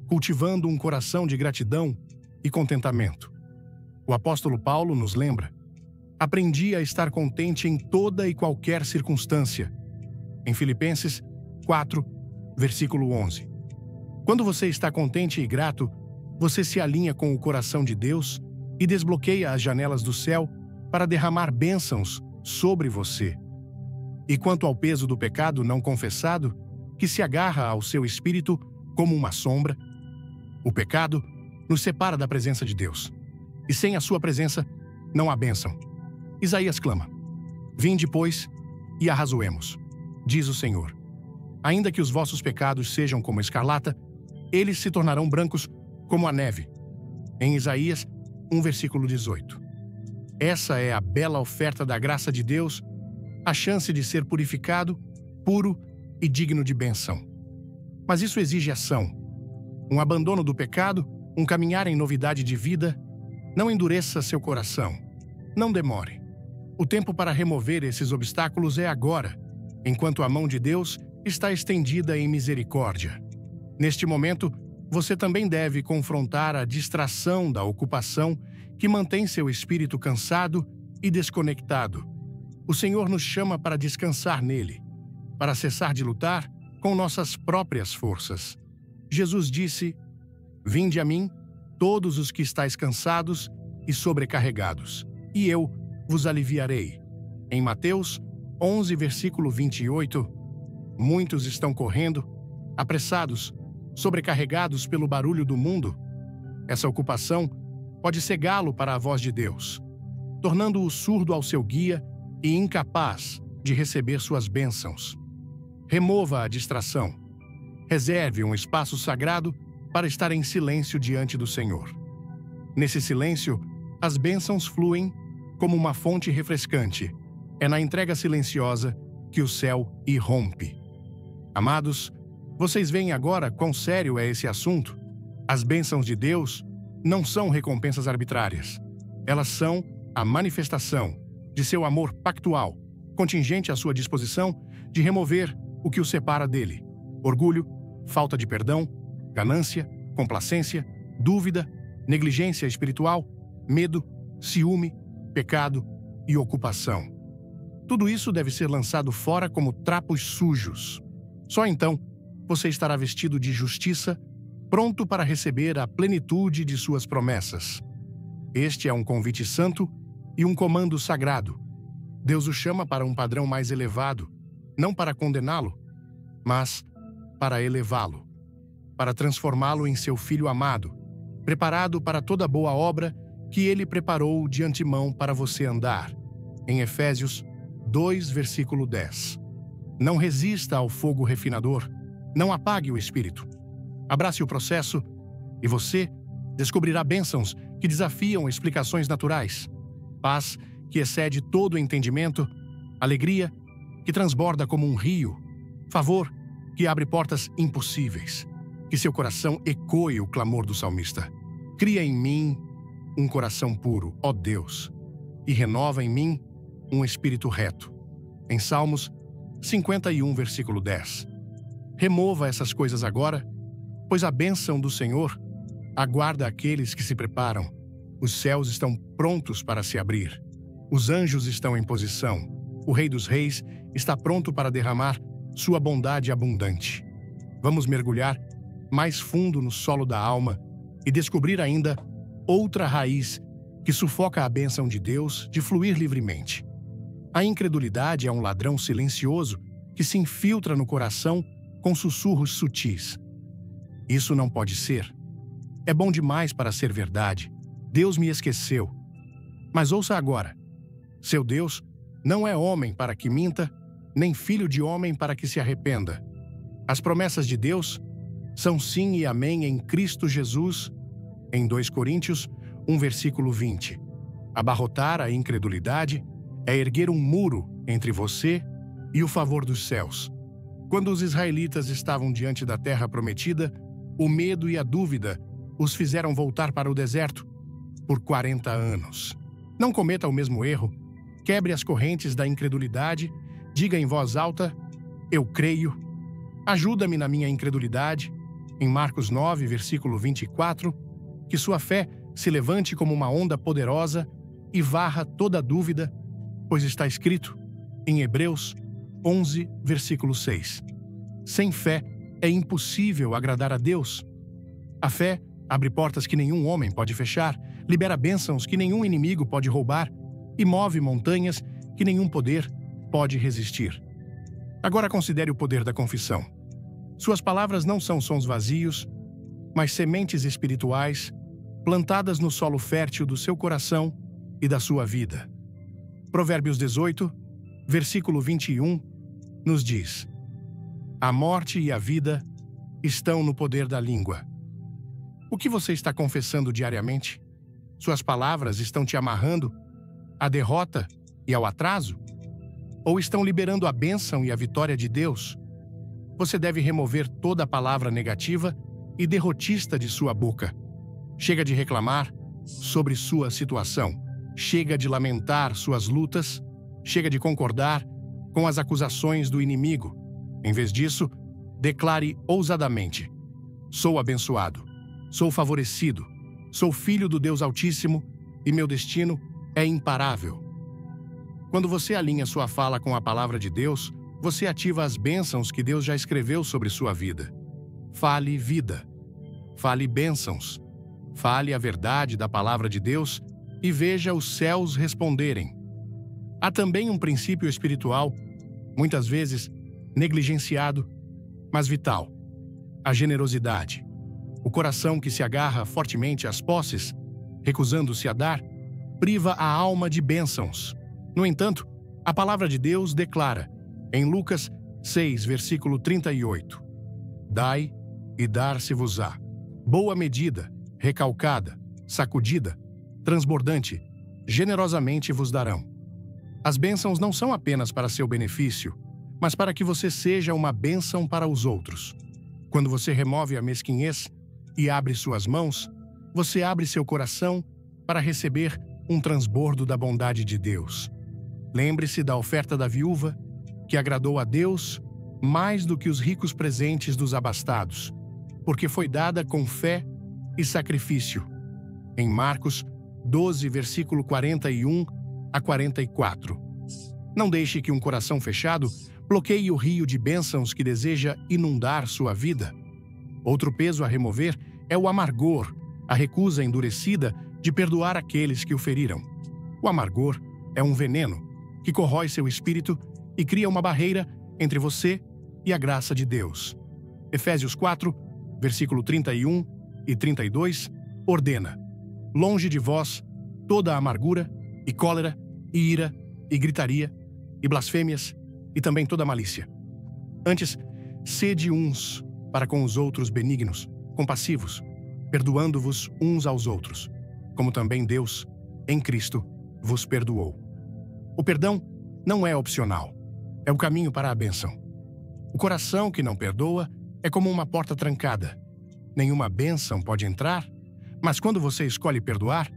cultivando um coração de gratidão e contentamento. O apóstolo Paulo nos lembra: aprendi a estar contente em toda e qualquer circunstância. Em Filipenses 4, versículo 11. Quando você está contente e grato, você se alinha com o coração de Deus e desbloqueia as janelas do céu para derramar bênçãos sobre você. E quanto ao peso do pecado não confessado, que se agarra ao seu espírito como uma sombra, o pecado nos separa da presença de Deus. E sem a sua presença, não há bênção. Isaías clama: vinde, pois, e arrazoemos, diz o Senhor. Ainda que os vossos pecados sejam como escarlata, eles se tornarão brancos como a neve. Em Isaías 1, versículo 18. Essa é a bela oferta da graça de Deus, a chance de ser purificado, puro e digno de bênção. Mas isso exige ação, um abandono do pecado, um caminhar em novidade de vida. Não endureça seu coração. Não demore. O tempo para remover esses obstáculos é agora, enquanto a mão de Deus está estendida em misericórdia. Neste momento, você também deve confrontar a distração da ocupação que mantém seu espírito cansado e desconectado. O Senhor nos chama para descansar nele, para cessar de lutar com nossas próprias forças. Jesus disse: vinde a mim, todos os que estáis cansados e sobrecarregados, e eu vos aliviarei. Em Mateus 11, versículo 28, muitos estão correndo, apressados, sobrecarregados pelo barulho do mundo. Essa ocupação pode cegá-lo para a voz de Deus, tornando-o surdo ao seu guia e incapaz de receber suas bênçãos. Remova a distração. Reserve um espaço sagrado para estar em silêncio diante do Senhor. Nesse silêncio, as bênçãos fluem como uma fonte refrescante. É na entrega silenciosa que o céu irrompe. Amados, vocês veem agora quão sério é esse assunto? As bênçãos de Deus não são recompensas arbitrárias. Elas são a manifestação de seu amor pactual, contingente à sua disposição de remover o que o separa dele: orgulho, falta de perdão, ganância, complacência, dúvida, negligência espiritual, medo, ciúme, pecado e ocupação. Tudo isso deve ser lançado fora como trapos sujos. Só então você estará vestido de justiça, pronto para receber a plenitude de suas promessas. Este é um convite santo e um comando sagrado. Deus o chama para um padrão mais elevado, não para condená-lo, mas para elevá-lo, para transformá-lo em seu filho amado, preparado para toda boa obra que ele preparou de antemão para você andar. Em Efésios 2, versículo 10. Não resista ao fogo refinador, não apague o espírito. Abrace o processo e você descobrirá bênçãos que desafiam explicações naturais, paz que excede todo o entendimento, alegria que transborda como um rio, favor que abre portas impossíveis. Que seu coração ecoe o clamor do salmista: cria em mim um coração puro, ó Deus, e renova em mim um espírito reto. Em Salmos 51, versículo 10. Remova essas coisas agora, pois a bênção do Senhor aguarda aqueles que se preparam. Os céus estão prontos para se abrir. Os anjos estão em posição. O Rei dos Reis está pronto para derramar sua bondade abundante. Vamos mergulhar mais fundo no solo da alma e descobrir ainda outra raiz que sufoca a bênção de Deus de fluir livremente. A incredulidade é um ladrão silencioso que se infiltra no coração com sussurros sutis. Isso não pode ser. É bom demais para ser verdade. Deus me esqueceu. Mas ouça agora. Seu Deus não é homem para que minta, nem filho de homem para que se arrependa. As promessas de Deus são sim e amém em Cristo Jesus, Em 2 Coríntios 1, versículo 20. Abarrotar a incredulidade é erguer um muro entre você e o favor dos céus. Quando os israelitas estavam diante da terra prometida, o medo e a dúvida os fizeram voltar para o deserto por 40 anos. Não cometa o mesmo erro. Quebre as correntes da incredulidade. Diga em voz alta: eu creio. Ajuda-me na minha incredulidade. Em Marcos 9, versículo 24, que sua fé se levante como uma onda poderosa e varra toda dúvida, pois está escrito em Hebreus 11, versículo 6. Sem fé é impossível agradar a Deus. A fé abre portas que nenhum homem pode fechar, libera bênçãos que nenhum inimigo pode roubar e move montanhas que nenhum poder pode resistir. Agora considere o poder da confissão. Suas palavras não são sons vazios, mas sementes espirituais plantadas no solo fértil do seu coração e da sua vida. Provérbios 18, versículo 21, nos diz: a morte e a vida estão no poder da língua. O que você está confessando diariamente? Suas palavras estão te amarrando à derrota e ao atraso? Ou estão liberando a bênção e a vitória de Deus? Você deve remover toda a palavra negativa e derrotista de sua boca. Chega de reclamar sobre sua situação. Chega de lamentar suas lutas. Chega de concordar com as acusações do inimigo. Em vez disso, declare ousadamente: sou abençoado, sou favorecido, sou filho do Deus Altíssimo e meu destino é imparável. Quando você alinha sua fala com a palavra de Deus, você ativa as bênçãos que Deus já escreveu sobre sua vida. Fale vida. Fale bênçãos. Fale a verdade da palavra de Deus e veja os céus responderem. Há também um princípio espiritual, muitas vezes negligenciado, mas vital: a generosidade. O coração que se agarra fortemente às posses, recusando-se a dar, priva a alma de bênçãos. No entanto, a palavra de Deus declara, em Lucas 6, versículo 38, dai e dar-se-vos-á. Boa medida, recalcada, sacudida, transbordante, generosamente vos darão. As bênçãos não são apenas para seu benefício, mas para que você seja uma bênção para os outros. Quando você remove a mesquinhez e abre suas mãos, você abre seu coração para receber um transbordo da bondade de Deus. Lembre-se da oferta da viúva, que agradou a Deus mais do que os ricos presentes dos abastados, porque foi dada com fé e sacrifício. Em Marcos 12, versículo 41 a 44. Não deixe que um coração fechado bloqueie o rio de bênçãos que deseja inundar sua vida. Outro peso a remover é o amargor, a recusa endurecida de perdoar aqueles que o feriram. O amargor é um veneno que corrói seu espírito e cria uma barreira entre você e a graça de Deus. Efésios 4, versículo 31 e 32, ordena: longe de vós toda a amargura e cólera e ira e gritaria e blasfêmias e também toda malícia. Antes, sede uns para com os outros benignos, compassivos, perdoando-vos uns aos outros, como também Deus, em Cristo, vos perdoou. O perdão não é opcional, é o caminho para a bênção. O coração que não perdoa é como uma porta trancada. Nenhuma bênção pode entrar, mas quando você escolhe perdoar,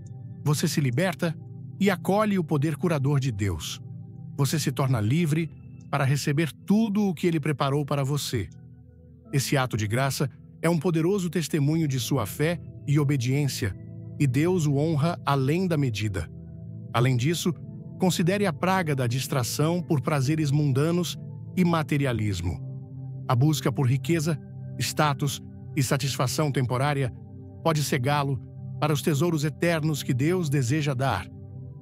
você se liberta e acolhe o poder curador de Deus. Você se torna livre para receber tudo o que Ele preparou para você. Esse ato de graça é um poderoso testemunho de sua fé e obediência, e Deus o honra além da medida. Além disso, considere a praga da distração por prazeres mundanos e materialismo. A busca por riqueza, status e satisfação temporária pode cegá-lo para os tesouros eternos que Deus deseja dar.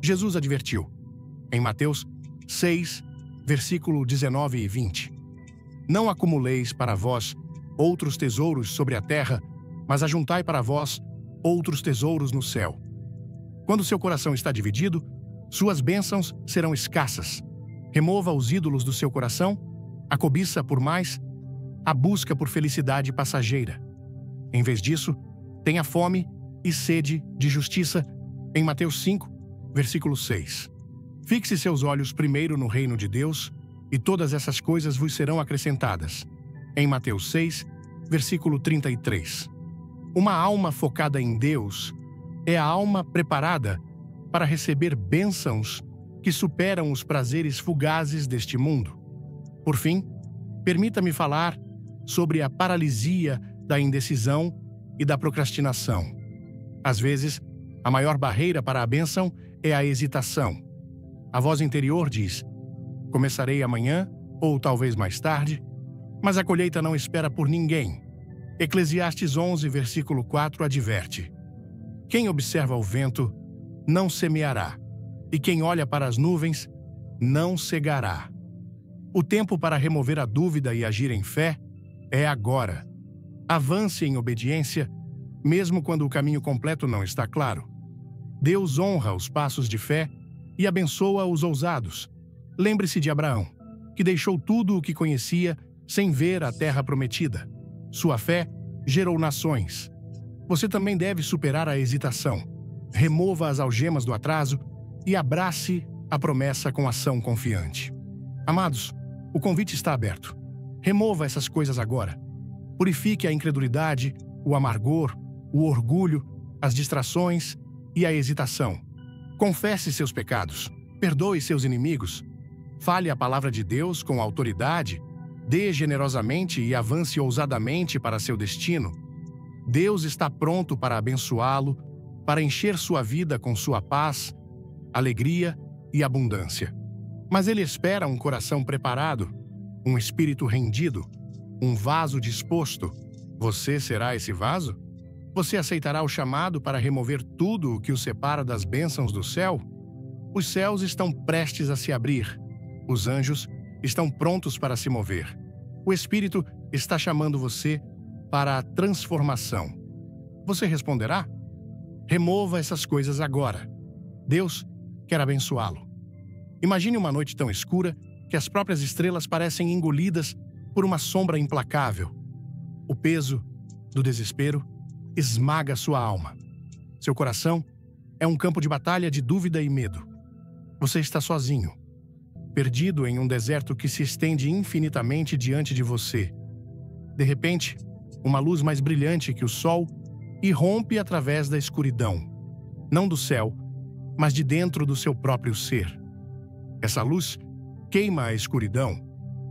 Jesus advertiu, em Mateus 6, versículo 19 e 20. Não acumuleis para vós outros tesouros sobre a terra, mas ajuntai para vós outros tesouros no céu. Quando seu coração está dividido, suas bênçãos serão escassas. Remova os ídolos do seu coração, a cobiça por mais, a busca por felicidade passageira. Em vez disso, tenha fome e sede de justiça, em Mateus 5, versículo 6. Fixe seus olhos primeiro no reino de Deus, e todas essas coisas vos serão acrescentadas, em Mateus 6, versículo 33. Uma alma focada em Deus é a alma preparada para receber bênçãos que superam os prazeres fugazes deste mundo. Por fim, permita-me falar sobre a paralisia da indecisão e da procrastinação. Às vezes, a maior barreira para a bênção é a hesitação. A voz interior diz: começarei amanhã, ou talvez mais tarde, mas a colheita não espera por ninguém. Eclesiastes 11, versículo 4 adverte: quem observa o vento não semeará, e quem olha para as nuvens não cegará. O tempo para remover a dúvida e agir em fé é agora. Avance em obediência, mesmo quando o caminho completo não está claro. Deus honra os passos de fé e abençoa os ousados. Lembre-se de Abraão, que deixou tudo o que conhecia sem ver a terra prometida. Sua fé gerou nações. Você também deve superar a hesitação. Remova as algemas do atraso e abrace a promessa com ação confiante. Amados, o convite está aberto. Remova essas coisas agora. Purifique a incredulidade, o amargor, o orgulho, as distrações e a hesitação. Confesse seus pecados, perdoe seus inimigos, fale a palavra de Deus com autoridade, dê generosamente e avance ousadamente para seu destino. Deus está pronto para abençoá-lo, para encher sua vida com sua paz, alegria e abundância. Mas Ele espera um coração preparado, um espírito rendido, um vaso disposto. Você será esse vaso? Você aceitará o chamado para remover tudo o que o separa das bênçãos do céu? Os céus estão prestes a se abrir. Os anjos estão prontos para se mover. O Espírito está chamando você para a transformação. Você responderá? Remova essas coisas agora. Deus quer abençoá-lo. Imagine uma noite tão escura que as próprias estrelas parecem engolidas por uma sombra implacável. O peso do desespero esmaga sua alma. Seu coração é um campo de batalha de dúvida e medo. Você está sozinho, perdido em um deserto que se estende infinitamente diante de você. De repente, uma luz mais brilhante que o sol irrompe através da escuridão, não do céu, mas de dentro do seu próprio ser. Essa luz queima a escuridão,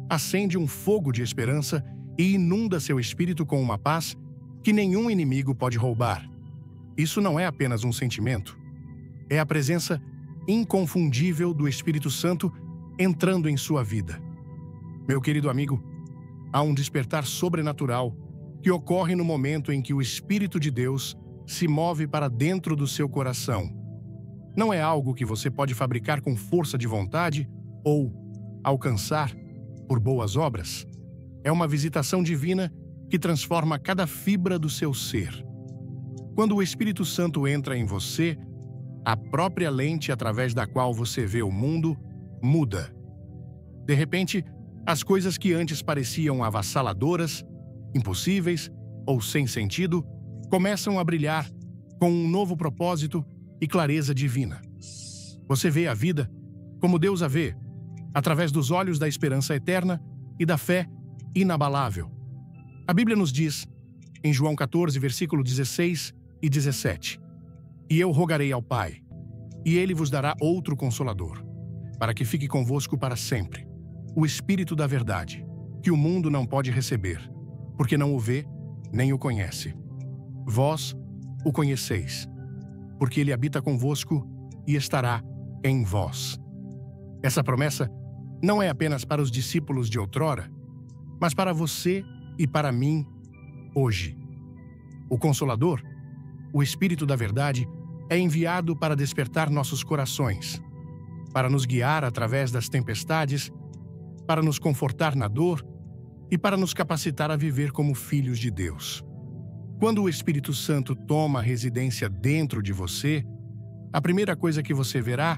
acende um fogo de esperança e inunda seu espírito com uma paz que nenhum inimigo pode roubar. Isso não é apenas um sentimento, é a presença inconfundível do Espírito Santo entrando em sua vida. Meu querido amigo, há um despertar sobrenatural que ocorre no momento em que o Espírito de Deus se move para dentro do seu coração. Não é algo que você pode fabricar com força de vontade ou alcançar por boas obras. É uma visitação divina que transforma cada fibra do seu ser. Quando o Espírito Santo entra em você, a própria lente através da qual você vê o mundo muda. De repente, as coisas que antes pareciam avassaladoras, impossíveis ou sem sentido, começam a brilhar com um novo propósito e clareza divina. Você vê a vida como Deus a vê, através dos olhos da esperança eterna e da fé inabalável. A Bíblia nos diz, em João 14, versículo 16 e 17, E eu rogarei ao Pai, e Ele vos dará outro Consolador, para que fique convosco para sempre, o Espírito da verdade, que o mundo não pode receber, porque não o vê, nem o conhece. Vós o conheceis, porque Ele habita convosco e estará em vós. Essa promessa não é apenas para os discípulos de outrora, mas para você e para mim, hoje. O Consolador, o Espírito da Verdade, é enviado para despertar nossos corações, para nos guiar através das tempestades, para nos confortar na dor e para nos capacitar a viver como filhos de Deus. Quando o Espírito Santo toma residência dentro de você, a primeira coisa que você verá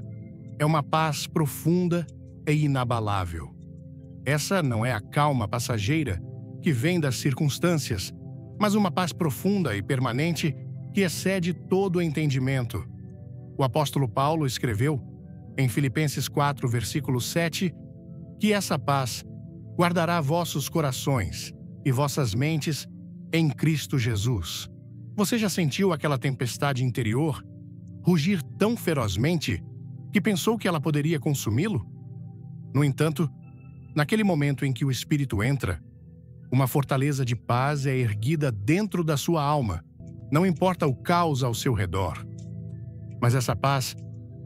é uma paz profunda e inabalável. Essa não é a calma passageira que vem das circunstâncias, mas uma paz profunda e permanente que excede todo o entendimento. O apóstolo Paulo escreveu, em Filipenses 4, versículo 7, que essa paz guardará vossos corações e vossas mentes em Cristo Jesus. Você já sentiu aquela tempestade interior rugir tão ferozmente que pensou que ela poderia consumi-lo? No entanto, naquele momento em que o Espírito entra, uma fortaleza de paz é erguida dentro da sua alma, não importa o caos ao seu redor. Mas essa paz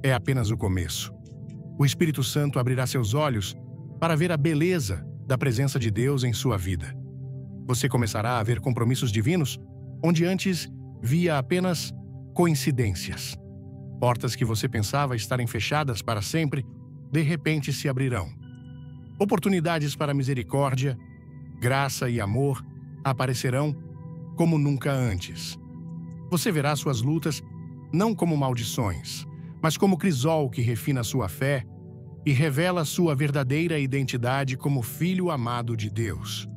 é apenas o começo. O Espírito Santo abrirá seus olhos para ver a beleza da presença de Deus em sua vida. Você começará a ver compromissos divinos onde antes via apenas coincidências. Portas que você pensava estarem fechadas para sempre, de repente se abrirão. Oportunidades para misericórdia, graça e amor aparecerão como nunca antes. Você verá suas lutas não como maldições, mas como crisol que refina sua fé e revela sua verdadeira identidade como filho amado de Deus.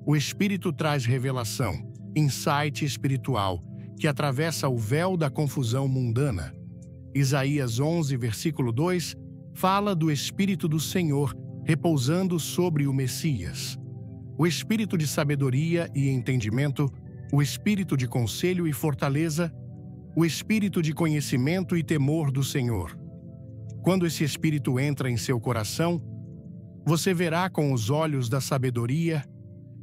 O Espírito traz revelação, insight espiritual, que atravessa o véu da confusão mundana. Isaías 11, versículo 2, fala do Espírito do Senhor repousando sobre o Messias. O Espírito de sabedoria e entendimento, o Espírito de conselho e fortaleza, o Espírito de conhecimento e temor do Senhor. Quando esse Espírito entra em seu coração, você verá com os olhos da sabedoria,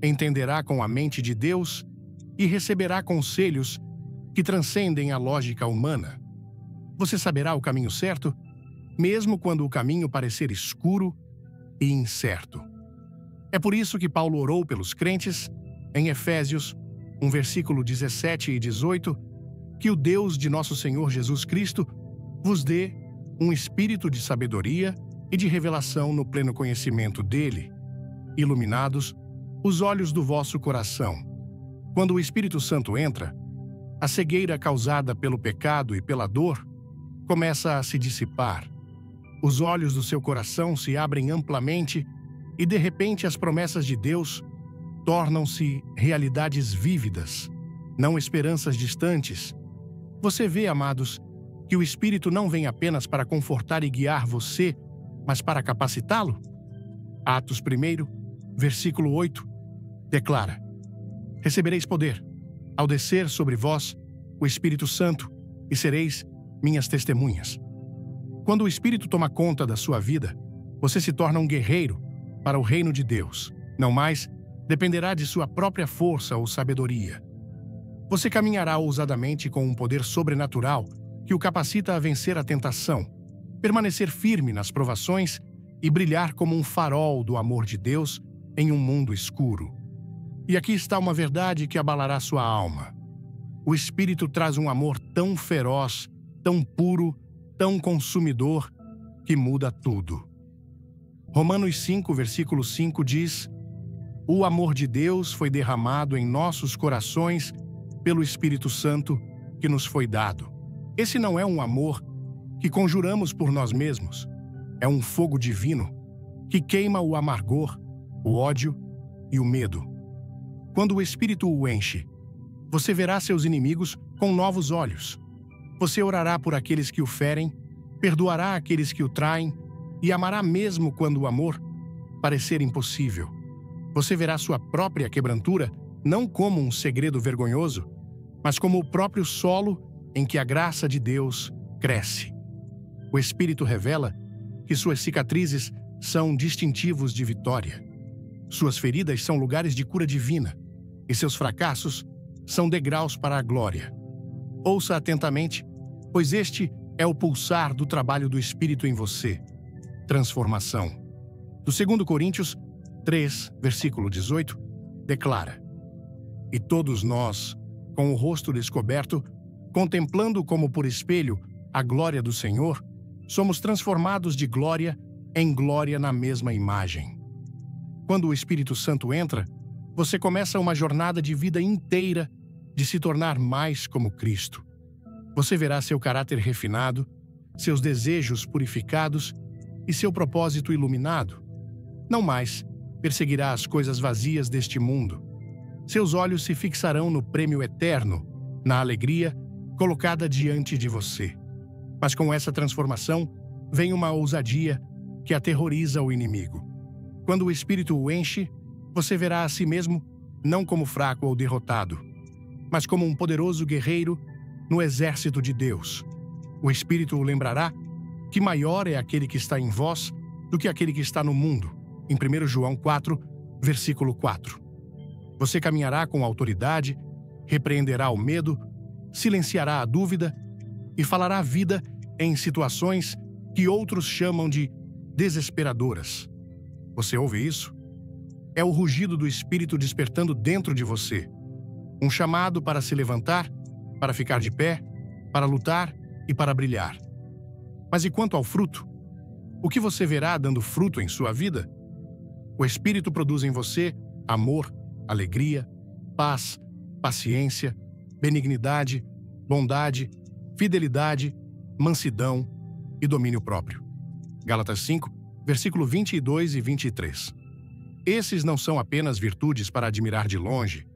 entenderá com a mente de Deus e receberá conselhos que transcendem a lógica humana. Você saberá o caminho certo, mesmo quando o caminho parecer escuro e incerto. É por isso que Paulo orou pelos crentes, em Efésios, versículo 17 e 18, que o Deus de nosso Senhor Jesus Cristo vos dê um espírito de sabedoria e de revelação no pleno conhecimento dele, iluminados os olhos do vosso coração. Quando o Espírito Santo entra, a cegueira causada pelo pecado e pela dor começa a se dissipar. Os olhos do seu coração se abrem amplamente e, de repente, as promessas de Deus tornam-se realidades vívidas, não esperanças distantes. Você vê, amados, que o Espírito não vem apenas para confortar e guiar você, mas para capacitá-lo? Atos 1, versículo 8, declara: recebereis poder, ao descer sobre vós o Espírito Santo, e sereis minhas testemunhas. Quando o Espírito toma conta da sua vida, você se torna um guerreiro para o reino de Deus. Não mais dependerá de sua própria força ou sabedoria. Você caminhará ousadamente com um poder sobrenatural que o capacita a vencer a tentação, permanecer firme nas provações e brilhar como um farol do amor de Deus em um mundo escuro. E aqui está uma verdade que abalará sua alma. O Espírito traz um amor tão feroz, tão puro, tão consumidor, que muda tudo. Romanos 5, versículo 5 diz: o amor de Deus foi derramado em nossos corações pelo Espírito Santo que nos foi dado. Esse não é um amor que conjuramos por nós mesmos. É um fogo divino que queima o amargor, o ódio e o medo. Quando o Espírito o enche, você verá seus inimigos com novos olhos. Você orará por aqueles que o ferem, perdoará aqueles que o traem e amará mesmo quando o amor parecer impossível. Você verá sua própria quebrantura não como um segredo vergonhoso, mas como o próprio solo em que a graça de Deus cresce. O Espírito revela que suas cicatrizes são distintivos de vitória. Suas feridas são lugares de cura divina, e seus fracassos são degraus para a glória. Ouça atentamente, pois este é o pulsar do trabalho do Espírito em você. Transformação. Do 2 Coríntios 3, versículo 18, declara: e todos nós, com o rosto descoberto, contemplando como por espelho a glória do Senhor, somos transformados de glória em glória na mesma imagem. Quando o Espírito Santo entra, você começa uma jornada de vida inteira de se tornar mais como Cristo. Você verá seu caráter refinado, seus desejos purificados e seu propósito iluminado. Não mais perseguirá as coisas vazias deste mundo. Seus olhos se fixarão no prêmio eterno, na alegria colocada diante de você. Mas com essa transformação, vem uma ousadia que aterroriza o inimigo. Quando o Espírito o enche, você verá a si mesmo não como fraco ou derrotado, mas como um poderoso guerreiro no exército de Deus. O Espírito o lembrará que maior é aquele que está em vós do que aquele que está no mundo, em 1 João 4, versículo 4. Você caminhará com autoridade, repreenderá o medo, silenciará a dúvida e falará a vida em situações que outros chamam de desesperadoras. Você ouve isso? É o rugido do Espírito despertando dentro de você. Um chamado para se levantar, para ficar de pé, para lutar e para brilhar. Mas e quanto ao fruto? O que você verá dando fruto em sua vida? O Espírito produz em você amor, alegria, paz, paciência, benignidade, bondade, fidelidade, mansidão e domínio próprio. Gálatas 5, versículo 22 e 23. Esses não são apenas virtudes para admirar de longe.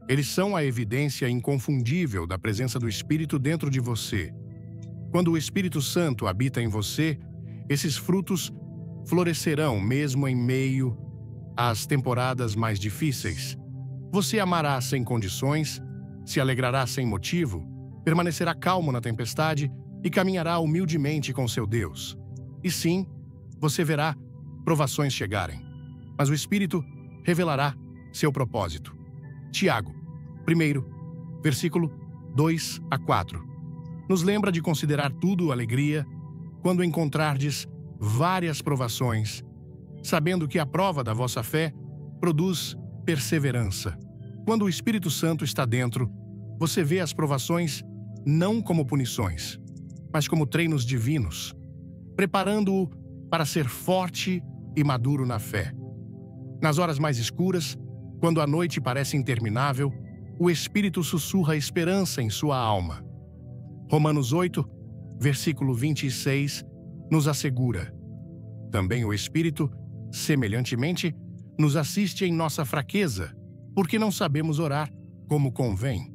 Eles são a evidência inconfundível da presença do Espírito dentro de você. Quando o Espírito Santo habita em você, esses frutos florescerão mesmo em meio às temporadas mais difíceis. Você amará sem condições, se alegrará sem motivo, permanecerá calmo na tempestade e caminhará humildemente com seu Deus. E sim, você verá provações chegarem, mas o Espírito revelará seu propósito. Tiago, 1, versículo 2 a 4. Nos lembra de considerar tudo alegria quando encontrardes várias provações, sabendo que a prova da vossa fé produz perseverança. Quando o Espírito Santo está dentro, você vê as provações não como punições, mas como treinos divinos, preparando-o para ser forte e maduro na fé. Nas horas mais escuras, quando a noite parece interminável, o Espírito sussurra esperança em sua alma. Romanos 8, versículo 26, nos assegura: também o Espírito, semelhantemente, nos assiste em nossa fraqueza, porque não sabemos orar como convém.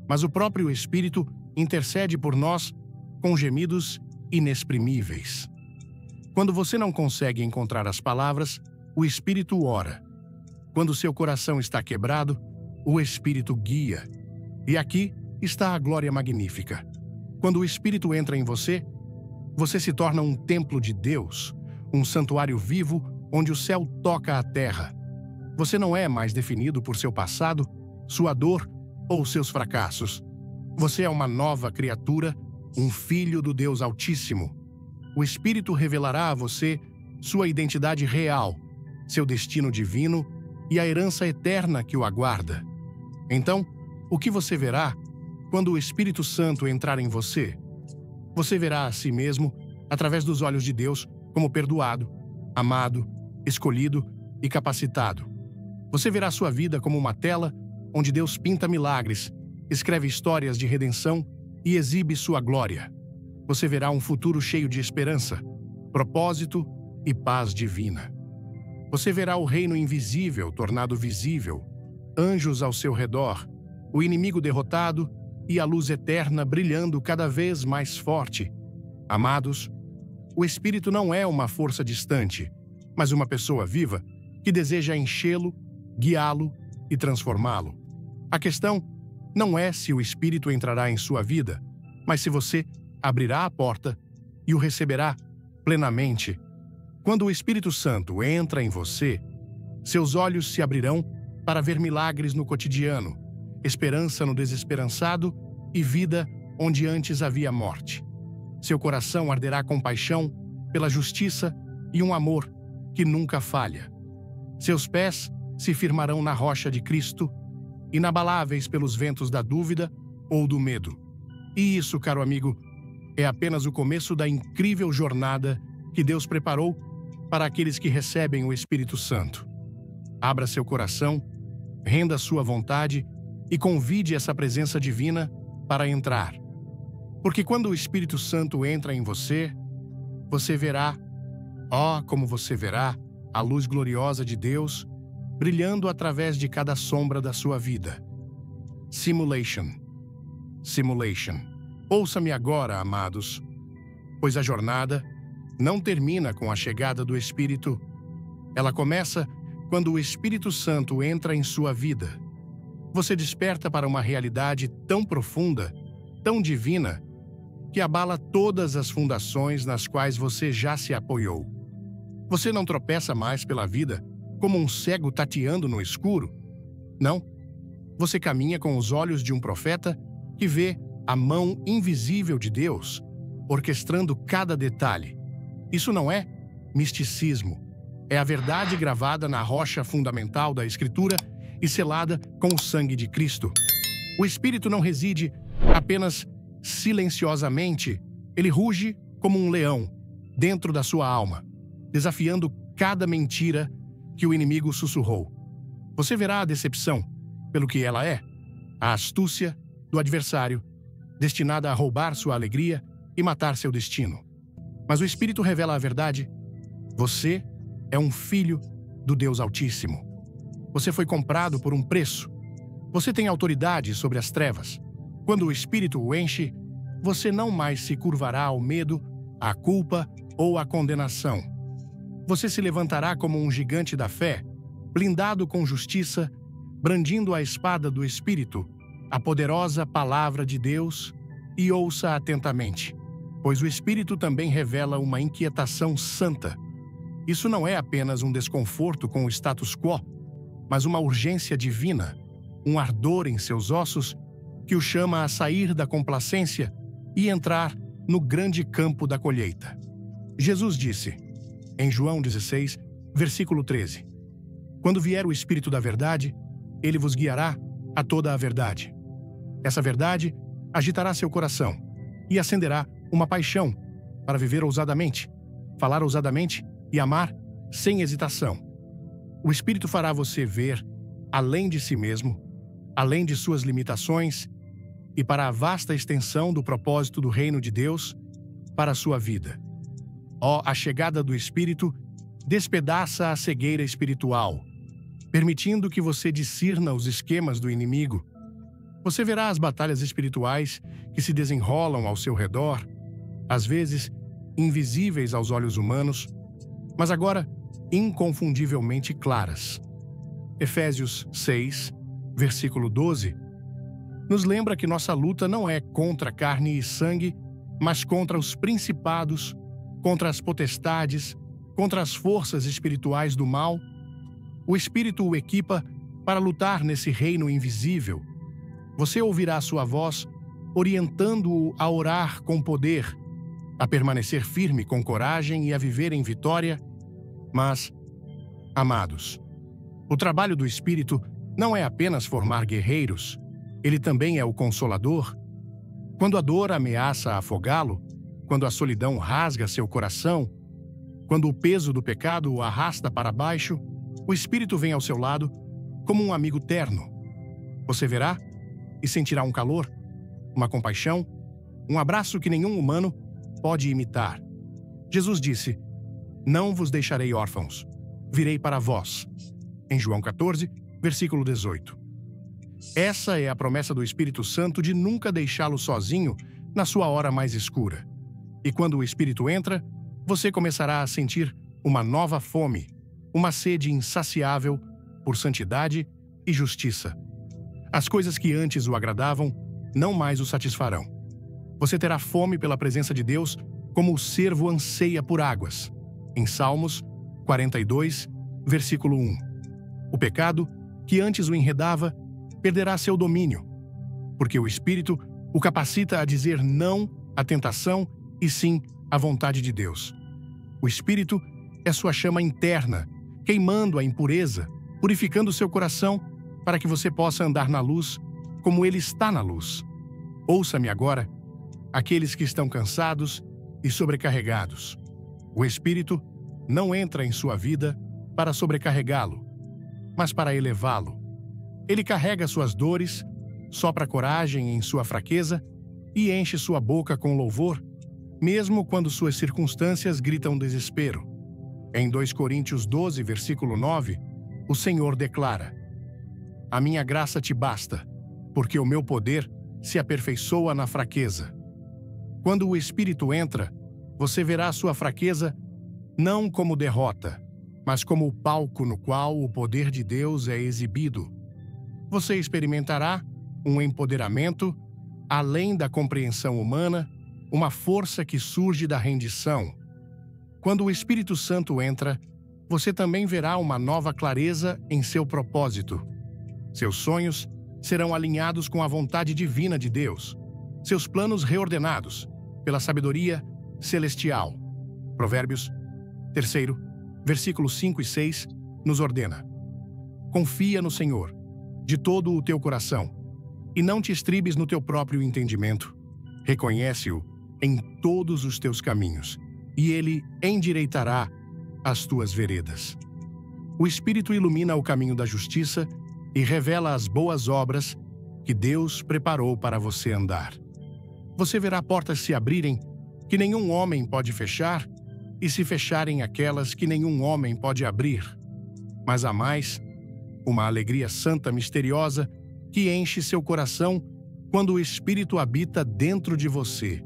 Mas o próprio Espírito intercede por nós com gemidos inexprimíveis. Quando você não consegue encontrar as palavras, o Espírito ora. Quando seu coração está quebrado, o Espírito guia. E aqui está a glória magnífica. Quando o Espírito entra em você, você se torna um templo de Deus, um santuário vivo onde o céu toca a terra. Você não é mais definido por seu passado, sua dor ou seus fracassos. Você é uma nova criatura, um filho do Deus Altíssimo. O Espírito revelará a você sua identidade real, seu destino divino e a herança eterna que o aguarda. Então, o que você verá quando o Espírito Santo entrar em você? Você verá a si mesmo, através dos olhos de Deus, como perdoado, amado, escolhido e capacitado. Você verá sua vida como uma tela onde Deus pinta milagres, escreve histórias de redenção e exibe sua glória. Você verá um futuro cheio de esperança, propósito e paz divina. Você verá o reino invisível tornado visível, anjos ao seu redor, o inimigo derrotado e a luz eterna brilhando cada vez mais forte. Amados, o Espírito não é uma força distante, mas uma pessoa viva que deseja enchê-lo, guiá-lo e transformá-lo. A questão não é se o Espírito entrará em sua vida, mas se você abrirá a porta e o receberá plenamente. Quando o Espírito Santo entra em você, seus olhos se abrirão para ver milagres no cotidiano, esperança no desesperançado e vida onde antes havia morte. Seu coração arderá com paixão pela justiça e um amor que nunca falha. Seus pés se firmarão na rocha de Cristo, inabaláveis pelos ventos da dúvida ou do medo. E isso, caro amigo, é apenas o começo da incrível jornada que Deus preparou para aqueles que recebem o Espírito Santo. Abra seu coração, renda sua vontade e convide essa presença divina para entrar. Porque quando o Espírito Santo entra em você, você verá, como você verá, a luz gloriosa de Deus brilhando através de cada sombra da sua vida. Simulation. Ouça-me agora, amados, pois a jornada não termina com a chegada do Espírito. Ela começa quando o Espírito Santo entra em sua vida. Você desperta para uma realidade tão profunda, tão divina, que abala todas as fundações nas quais você já se apoiou. Você não tropeça mais pela vida como um cego tateando no escuro. Não. Você caminha com os olhos de um profeta que vê a mão invisível de Deus orquestrando cada detalhe. Isso não é misticismo. É a verdade gravada na rocha fundamental da Escritura e selada com o sangue de Cristo. O Espírito não reside apenas silenciosamente. Ele ruge como um leão dentro da sua alma, desafiando cada mentira que o inimigo sussurrou. Você verá a decepção pelo que ela é, a astúcia do adversário, destinada a roubar sua alegria e matar seu destino. Mas o Espírito revela a verdade. Você é um filho do Deus Altíssimo. Você foi comprado por um preço. Você tem autoridade sobre as trevas. Quando o Espírito o enche, você não mais se curvará ao medo, à culpa ou à condenação. Você se levantará como um gigante da fé, blindado com justiça, brandindo a espada do Espírito, a poderosa palavra de Deus, e ouça atentamente, pois o Espírito também revela uma inquietação santa. Isso não é apenas um desconforto com o status quo, mas uma urgência divina, um ardor em seus ossos que o chama a sair da complacência e entrar no grande campo da colheita. Jesus disse, em João 16, versículo 13, quando vier o Espírito da verdade, ele vos guiará a toda a verdade. Essa verdade agitará seu coração e acenderá uma paixão para viver ousadamente, falar ousadamente e amar sem hesitação. O Espírito fará você ver além de si mesmo, além de suas limitações e para a vasta extensão do propósito do reino de Deus para a sua vida. A chegada do Espírito despedaça a cegueira espiritual, permitindo que você discirna os esquemas do inimigo. Você verá as batalhas espirituais que se desenrolam ao seu redor, às vezes invisíveis aos olhos humanos, mas agora inconfundivelmente claras. Efésios 6, versículo 12, nos lembra que nossa luta não é contra carne e sangue, mas contra os principados, contra as potestades, contra as forças espirituais do mal. O Espírito o equipa para lutar nesse reino invisível. Você ouvirá sua voz orientando-o a orar com poder, a permanecer firme com coragem e a viver em vitória. Mas, amados, o trabalho do Espírito não é apenas formar guerreiros, ele também é o consolador. Quando a dor ameaça afogá-lo, quando a solidão rasga seu coração, quando o peso do pecado o arrasta para baixo, o Espírito vem ao seu lado como um amigo terno. Você verá e sentirá um calor, uma compaixão, um abraço que nenhum humano pode imitar. Jesus disse, não vos deixarei órfãos, virei para vós. Em João 14, versículo 18. Essa é a promessa do Espírito Santo de nunca deixá-lo sozinho na sua hora mais escura. E quando o Espírito entra, você começará a sentir uma nova fome, uma sede insaciável por santidade e justiça. As coisas que antes o agradavam não mais o satisfarão. Você terá fome pela presença de Deus como o cervo anseia por águas. Em Salmos 42, versículo 1. O pecado, que antes o enredava, perderá seu domínio, porque o Espírito o capacita a dizer não à tentação e sim à vontade de Deus. O Espírito é sua chama interna, queimando a impureza, purificando seu coração para que você possa andar na luz como ele está na luz. Ouça-me agora, aqueles que estão cansados e sobrecarregados. O Espírito não entra em sua vida para sobrecarregá-lo, mas para elevá-lo. Ele carrega suas dores, sopra coragem em sua fraqueza e enche sua boca com louvor, mesmo quando suas circunstâncias gritam desespero. Em 2 Coríntios 12, versículo 9, o Senhor declara: a minha graça te basta, porque o meu poder se aperfeiçoa na fraqueza. Quando o Espírito entra, você verá sua fraqueza não como derrota, mas como o palco no qual o poder de Deus é exibido. Você experimentará um empoderamento além da compreensão humana, uma força que surge da rendição. Quando o Espírito Santo entra, você também verá uma nova clareza em seu propósito. Seus sonhos serão alinhados com a vontade divina de Deus, seus planos reordenados pela sabedoria celestial. Provérbios 3, versículos 5 e 6, nos ordena: confia no Senhor de todo o teu coração, e não te estribes no teu próprio entendimento. Reconhece-o em todos os teus caminhos, e ele endireitará as tuas veredas. O Espírito ilumina o caminho da justiça e revela as boas obras que Deus preparou para você andar. Você verá portas se abrirem que nenhum homem pode fechar, e se fecharem aquelas que nenhum homem pode abrir. Mas há mais, uma alegria santa misteriosa que enche seu coração quando o Espírito habita dentro de você.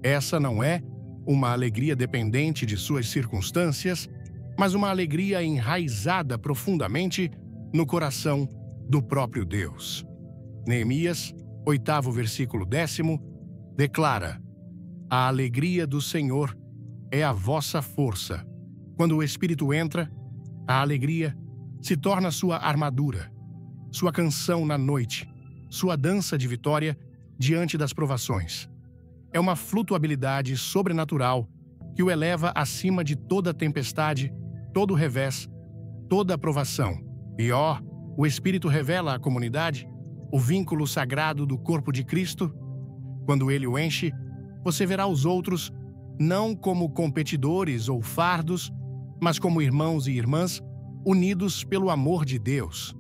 Essa não é uma alegria dependente de suas circunstâncias, mas uma alegria enraizada profundamente no coração do próprio Deus. Neemias, 8º versículo 10º, declara: a alegria do Senhor é a vossa força. Quando o Espírito entra, a alegria se torna sua armadura, sua canção na noite, sua dança de vitória diante das provações. É uma flutuabilidade sobrenatural que o eleva acima de toda tempestade, todo revés, toda provação. E o Espírito revela à comunidade o vínculo sagrado do corpo de Cristo. Quando ele o enche, você verá os outros não como competidores ou fardos, mas como irmãos e irmãs unidos pelo amor de Deus.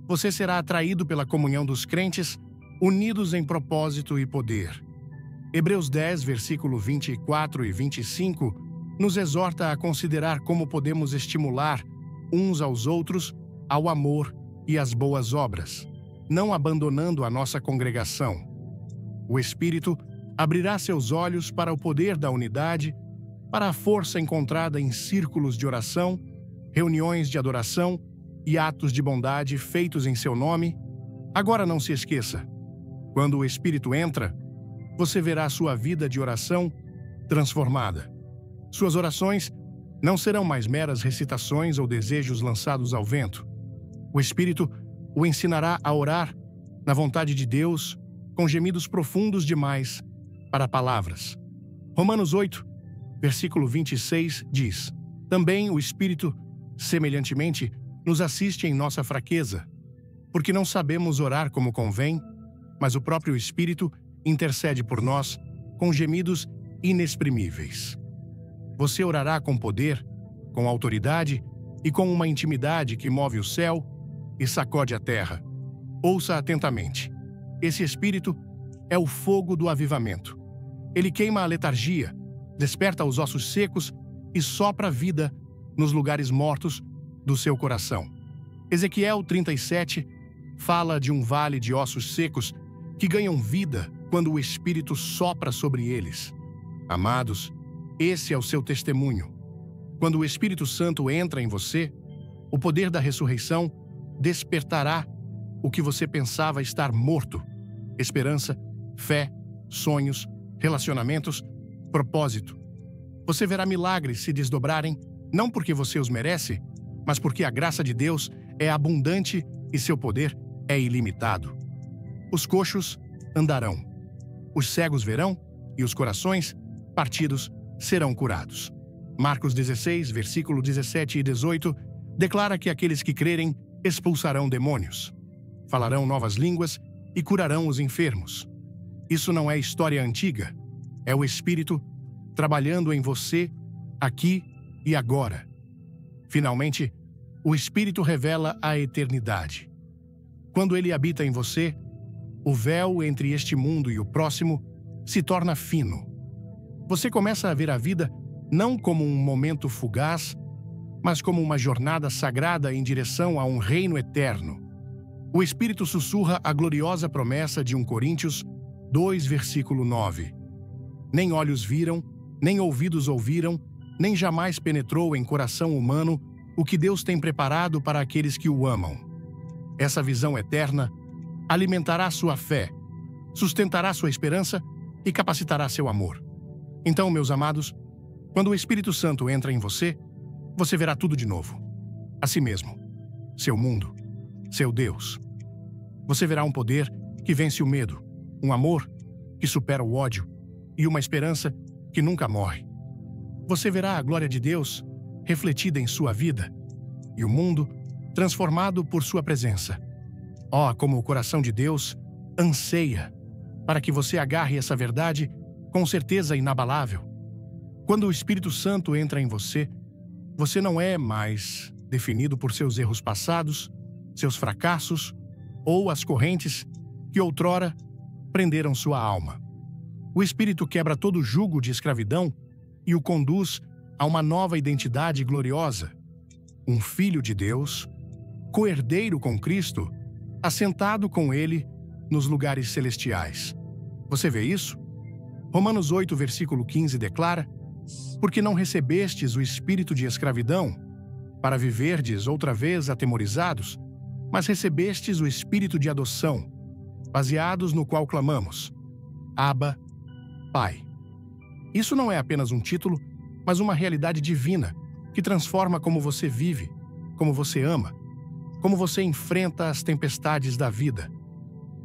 Você será atraído pela comunhão dos crentes, unidos em propósito e poder. Hebreus 10, versículo 24 e 25, nos exorta a considerar como podemos estimular uns aos outros ao amor e às boas obras, não abandonando a nossa congregação. O Espírito abrirá seus olhos para o poder da unidade, para a força encontrada em círculos de oração, reuniões de adoração e atos de bondade feitos em seu nome. Agora não se esqueça, quando o Espírito entra, você verá sua vida de oração transformada. Suas orações não serão mais meras recitações ou desejos lançados ao vento. O Espírito o ensinará a orar na vontade de Deus, com gemidos profundos demais para palavras. Romanos 8, versículo 26 diz: também o Espírito, semelhantemente, nos assiste em nossa fraqueza, porque não sabemos orar como convém, mas o próprio Espírito intercede por nós com gemidos inexprimíveis. Você orará com poder, com autoridade e com uma intimidade que move o céu e sacode a terra. Ouça atentamente. Esse Espírito é o fogo do avivamento. Ele queima a letargia, desperta os ossos secos e sopra vida nos lugares mortos do seu coração. Ezequiel 37 fala de um vale de ossos secos que ganham vida quando o Espírito sopra sobre eles. Amados, esse é o seu testemunho. Quando o Espírito Santo entra em você, o poder da ressurreição despertará o que você pensava estar morto: esperança, fé, sonhos, relacionamentos, propósito. Você verá milagres se desdobrarem, não porque você os merece, mas porque a graça de Deus é abundante e seu poder é ilimitado. Os coxos andarão, os cegos verão e os corações partidos serão curados. Marcos 16, versículo 17 e 18, declara que aqueles que crerem expulsarão demônios, falarão novas línguas e curarão os enfermos. Isso não é história antiga, é o Espírito trabalhando em você, aqui e agora. Finalmente, o Espírito revela a eternidade. Quando ele habita em você, o véu entre este mundo e o próximo se torna fino. Você começa a ver a vida não como um momento fugaz, mas como uma jornada sagrada em direção a um reino eterno. O Espírito sussurra a gloriosa promessa de 1 Coríntios 2, versículo 9. Nem olhos viram, nem ouvidos ouviram, nem jamais penetrou em coração humano o que Deus tem preparado para aqueles que o amam. Essa visão eterna alimentará sua fé, sustentará sua esperança e capacitará seu amor. Então, meus amados, quando o Espírito Santo entra em você, você verá tudo de novo. A si mesmo, seu mundo, seu Deus. Você verá um poder que vence o medo, um amor que supera o ódio e uma esperança que nunca morre. Você verá a glória de Deus refletida em sua vida e o mundo transformado por sua presença. Oh, como o coração de Deus anseia para que você agarre essa verdade com certeza inabalável. Quando o Espírito Santo entra em você, você não é mais definido por seus erros passados, seus fracassos ou as correntes que outrora prenderam sua alma. O Espírito quebra todo jugo de escravidão e o conduz a uma nova identidade gloriosa. Um filho de Deus, co-herdeiro com Cristo, assentado com Ele nos lugares celestiais. Você vê isso? Romanos 8, versículo 15 declara: porque não recebestes o espírito de escravidão, para viverdes outra vez atemorizados, mas recebestes o espírito de adoção, baseados no qual clamamos: Abba, Pai. Isso não é apenas um título, mas uma realidade divina que transforma como você vive, como você ama, como você enfrenta as tempestades da vida.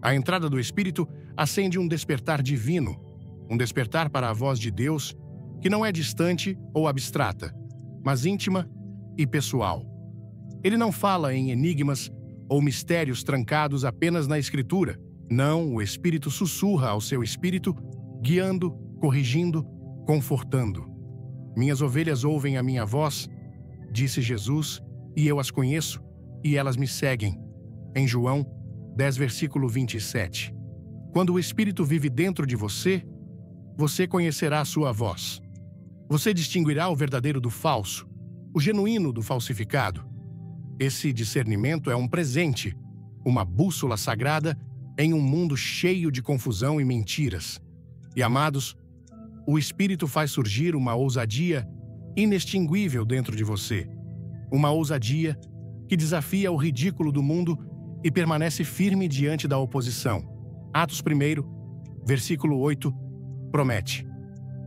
A entrada do Espírito acende um despertar divino, um despertar para a voz de Deus que não é distante ou abstrata, mas íntima e pessoal. Ele não fala em enigmas ou mistérios trancados apenas na Escritura. Não, o Espírito sussurra ao seu espírito, guiando, corrigindo, confortando. Minhas ovelhas ouvem a minha voz, disse Jesus, e eu as conheço, e elas me seguem. Em João 10, versículo 27. Quando o Espírito vive dentro de você, você conhecerá a sua voz. Você distinguirá o verdadeiro do falso, o genuíno do falsificado. Esse discernimento é um presente, uma bússola sagrada em um mundo cheio de confusão e mentiras. E, amados, o Espírito faz surgir uma ousadia inextinguível dentro de você. Uma ousadia que desafia o ridículo do mundo e permanece firme diante da oposição. Atos 1, versículo 8, promete: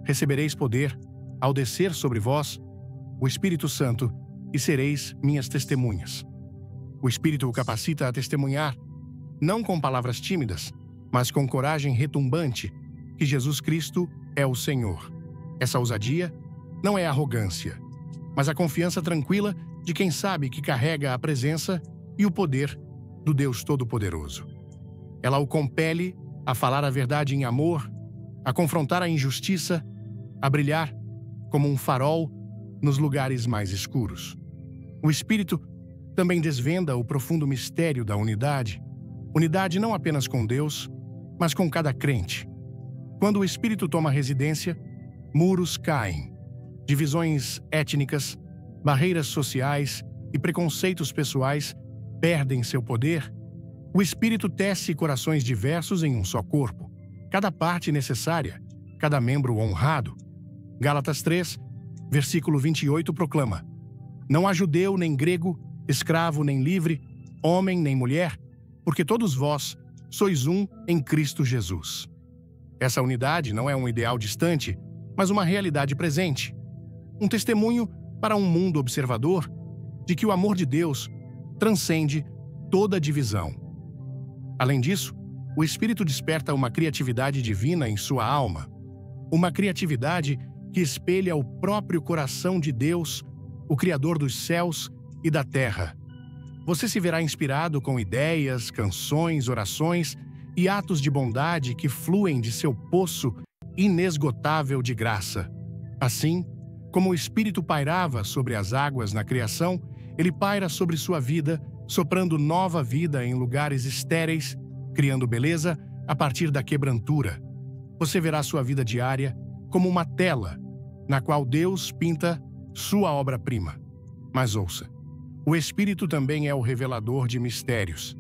recebereis poder ao descer sobre vós o Espírito Santo e sereis minhas testemunhas. O Espírito o capacita a testemunhar, não com palavras tímidas, mas com coragem retumbante, que Jesus Cristo é o Senhor. Essa ousadia não é arrogância, mas a confiança tranquila de quem sabe que carrega a presença e o poder do Deus Todo-Poderoso. Ela o compele a falar a verdade em amor, a confrontar a injustiça, a brilhar como um farol nos lugares mais escuros. O Espírito também desvenda o profundo mistério da unidade. Unidade não apenas com Deus, mas com cada crente. Quando o Espírito toma residência, muros caem. Divisões étnicas, barreiras sociais e preconceitos pessoais perdem seu poder. O Espírito tece corações diversos em um só corpo, cada parte necessária, cada membro honrado. Gálatas 3, versículo 28 proclama: não há judeu nem grego, escravo nem livre, homem nem mulher, porque todos vós sois um em Cristo Jesus. Essa unidade não é um ideal distante, mas uma realidade presente. Um testemunho para um mundo observador de que o amor de Deus transcende toda divisão. Além disso, o Espírito desperta uma criatividade divina em sua alma, uma criatividade que espelha o próprio coração de Deus, o Criador dos céus e da terra. Você se verá inspirado com ideias, canções, orações e atos de bondade que fluem de seu poço inesgotável de graça. Assim, como o Espírito pairava sobre as águas na criação, ele paira sobre sua vida, soprando nova vida em lugares estéreis, criando beleza a partir da quebrantura. Você verá sua vida diária como uma tela, na qual Deus pinta sua obra-prima. Mas ouça, o Espírito também é o revelador de mistérios.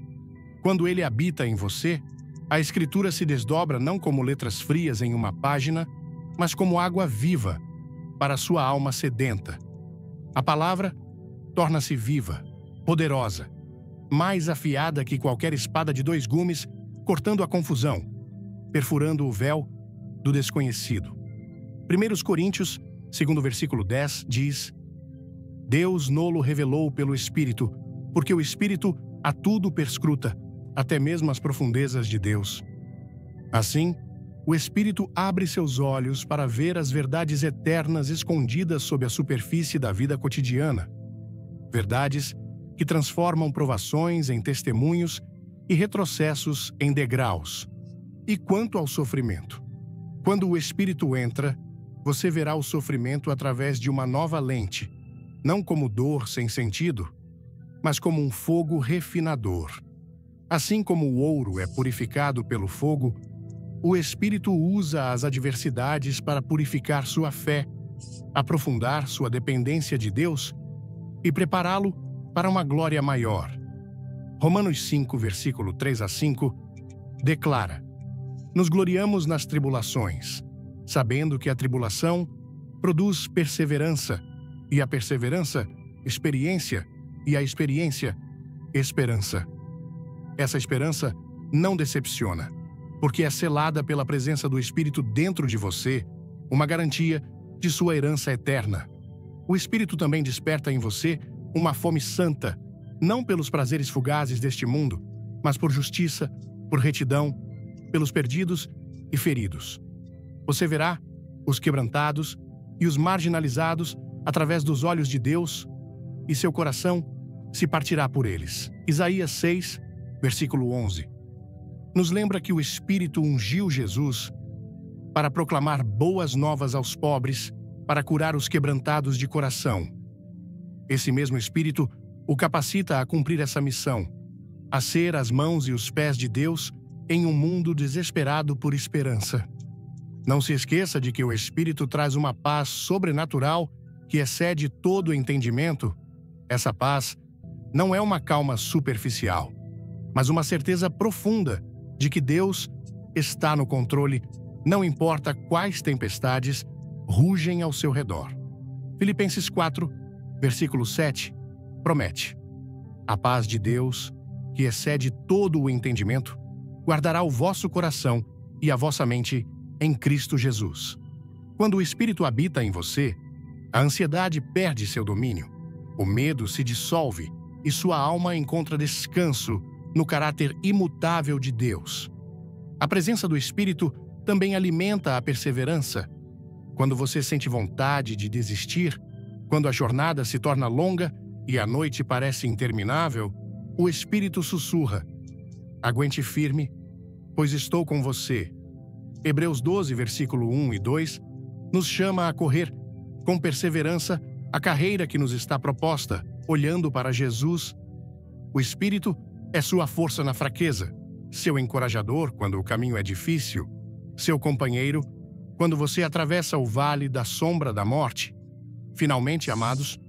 Quando ele habita em você, a Escritura se desdobra não como letras frias em uma página, mas como água viva para a sua alma sedenta. A palavra torna-se viva, poderosa, mais afiada que qualquer espada de 2 gumes, cortando a confusão, perfurando o véu do desconhecido. 1 Coríntios, segundo versículo 10, diz: Deus nolo revelou pelo Espírito, porque o Espírito a tudo perscruta, até mesmo as profundezas de Deus. Assim, o Espírito abre seus olhos para ver as verdades eternas escondidas sob a superfície da vida cotidiana. Verdades que transformam provações em testemunhos e retrocessos em degraus. E quanto ao sofrimento? Quando o Espírito entra, você verá o sofrimento através de uma nova lente, não como dor sem sentido, mas como um fogo refinador. Assim como o ouro é purificado pelo fogo, o Espírito usa as adversidades para purificar sua fé, aprofundar sua dependência de Deus e prepará-lo para uma glória maior. Romanos 5, versículo 3 a 5, declara: Nos gloriamos nas tribulações, sabendo que a tribulação produz perseverança, e a perseverança, experiência, e a experiência, esperança. Essa esperança não decepciona, porque é selada pela presença do Espírito dentro de você, uma garantia de sua herança eterna. O Espírito também desperta em você uma fome santa, não pelos prazeres fugazes deste mundo, mas por justiça, por retidão, pelos perdidos e feridos. Você verá os quebrantados e os marginalizados através dos olhos de Deus, e seu coração se partirá por eles. Isaías 6, versículo 11. Nos lembra que o Espírito ungiu Jesus para proclamar boas novas aos pobres, para curar os quebrantados de coração. Esse mesmo Espírito o capacita a cumprir essa missão, a ser as mãos e os pés de Deus em um mundo desesperado por esperança. Não se esqueça de que o Espírito traz uma paz sobrenatural que excede todo o entendimento. Essa paz não é uma calma superficial, mas uma certeza profunda de que Deus está no controle, não importa quais tempestades rugem ao seu redor. Filipenses 4, versículo 7, promete: A paz de Deus, que excede todo o entendimento, guardará o vosso coração e a vossa mente em Cristo Jesus. Quando o Espírito habita em você, a ansiedade perde seu domínio, o medo se dissolve e sua alma encontra descanso no caráter imutável de Deus. A presença do Espírito também alimenta a perseverança. Quando você sente vontade de desistir, quando a jornada se torna longa e a noite parece interminável, o Espírito sussurra: Aguente firme, pois estou com você. Hebreus 12, versículo 1 e 2, nos chama a correr com perseverança a carreira que nos está proposta, olhando para Jesus. O Espírito é sua força na fraqueza, seu encorajador quando o caminho é difícil, seu companheiro quando você atravessa o vale da sombra da morte. Finalmente, amados,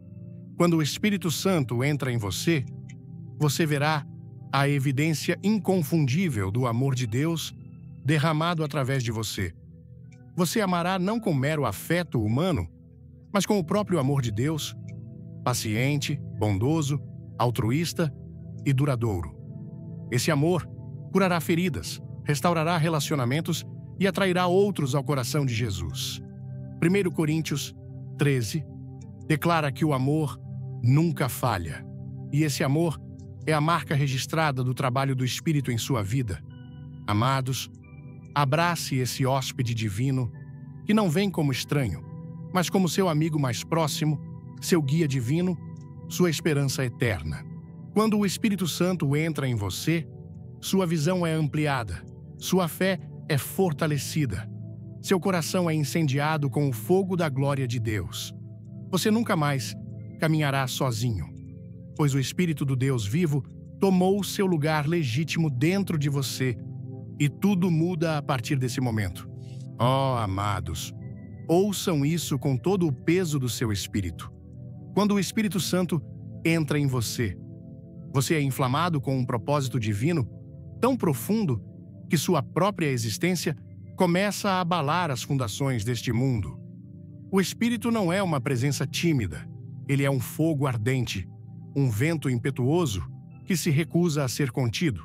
quando o Espírito Santo entra em você, você verá a evidência inconfundível do amor de Deus derramado através de você. Você amará não com mero afeto humano, mas com o próprio amor de Deus, paciente, bondoso, altruísta e duradouro. Esse amor curará feridas, restaurará relacionamentos e atrairá outros ao coração de Jesus. 1 Coríntios 13 declara que o amor nunca falha, e esse amor é a marca registrada do trabalho do Espírito em sua vida. Amados, abrace esse hóspede divino que não vem como estranho, mas como seu amigo mais próximo, seu guia divino, sua esperança eterna. Quando o Espírito Santo entra em você, sua visão é ampliada, sua fé é fortalecida, seu coração é incendiado com o fogo da glória de Deus. Você nunca mais caminhará sozinho, pois o Espírito do Deus vivo tomou seu lugar legítimo dentro de você, e tudo muda a partir desse momento. Oh, amados, ouçam isso com todo o peso do seu espírito. Quando o Espírito Santo entra em você, você é inflamado com um propósito divino tão profundo que sua própria existência começa a abalar as fundações deste mundo. O Espírito não é uma presença tímida. Ele é um fogo ardente, um vento impetuoso que se recusa a ser contido.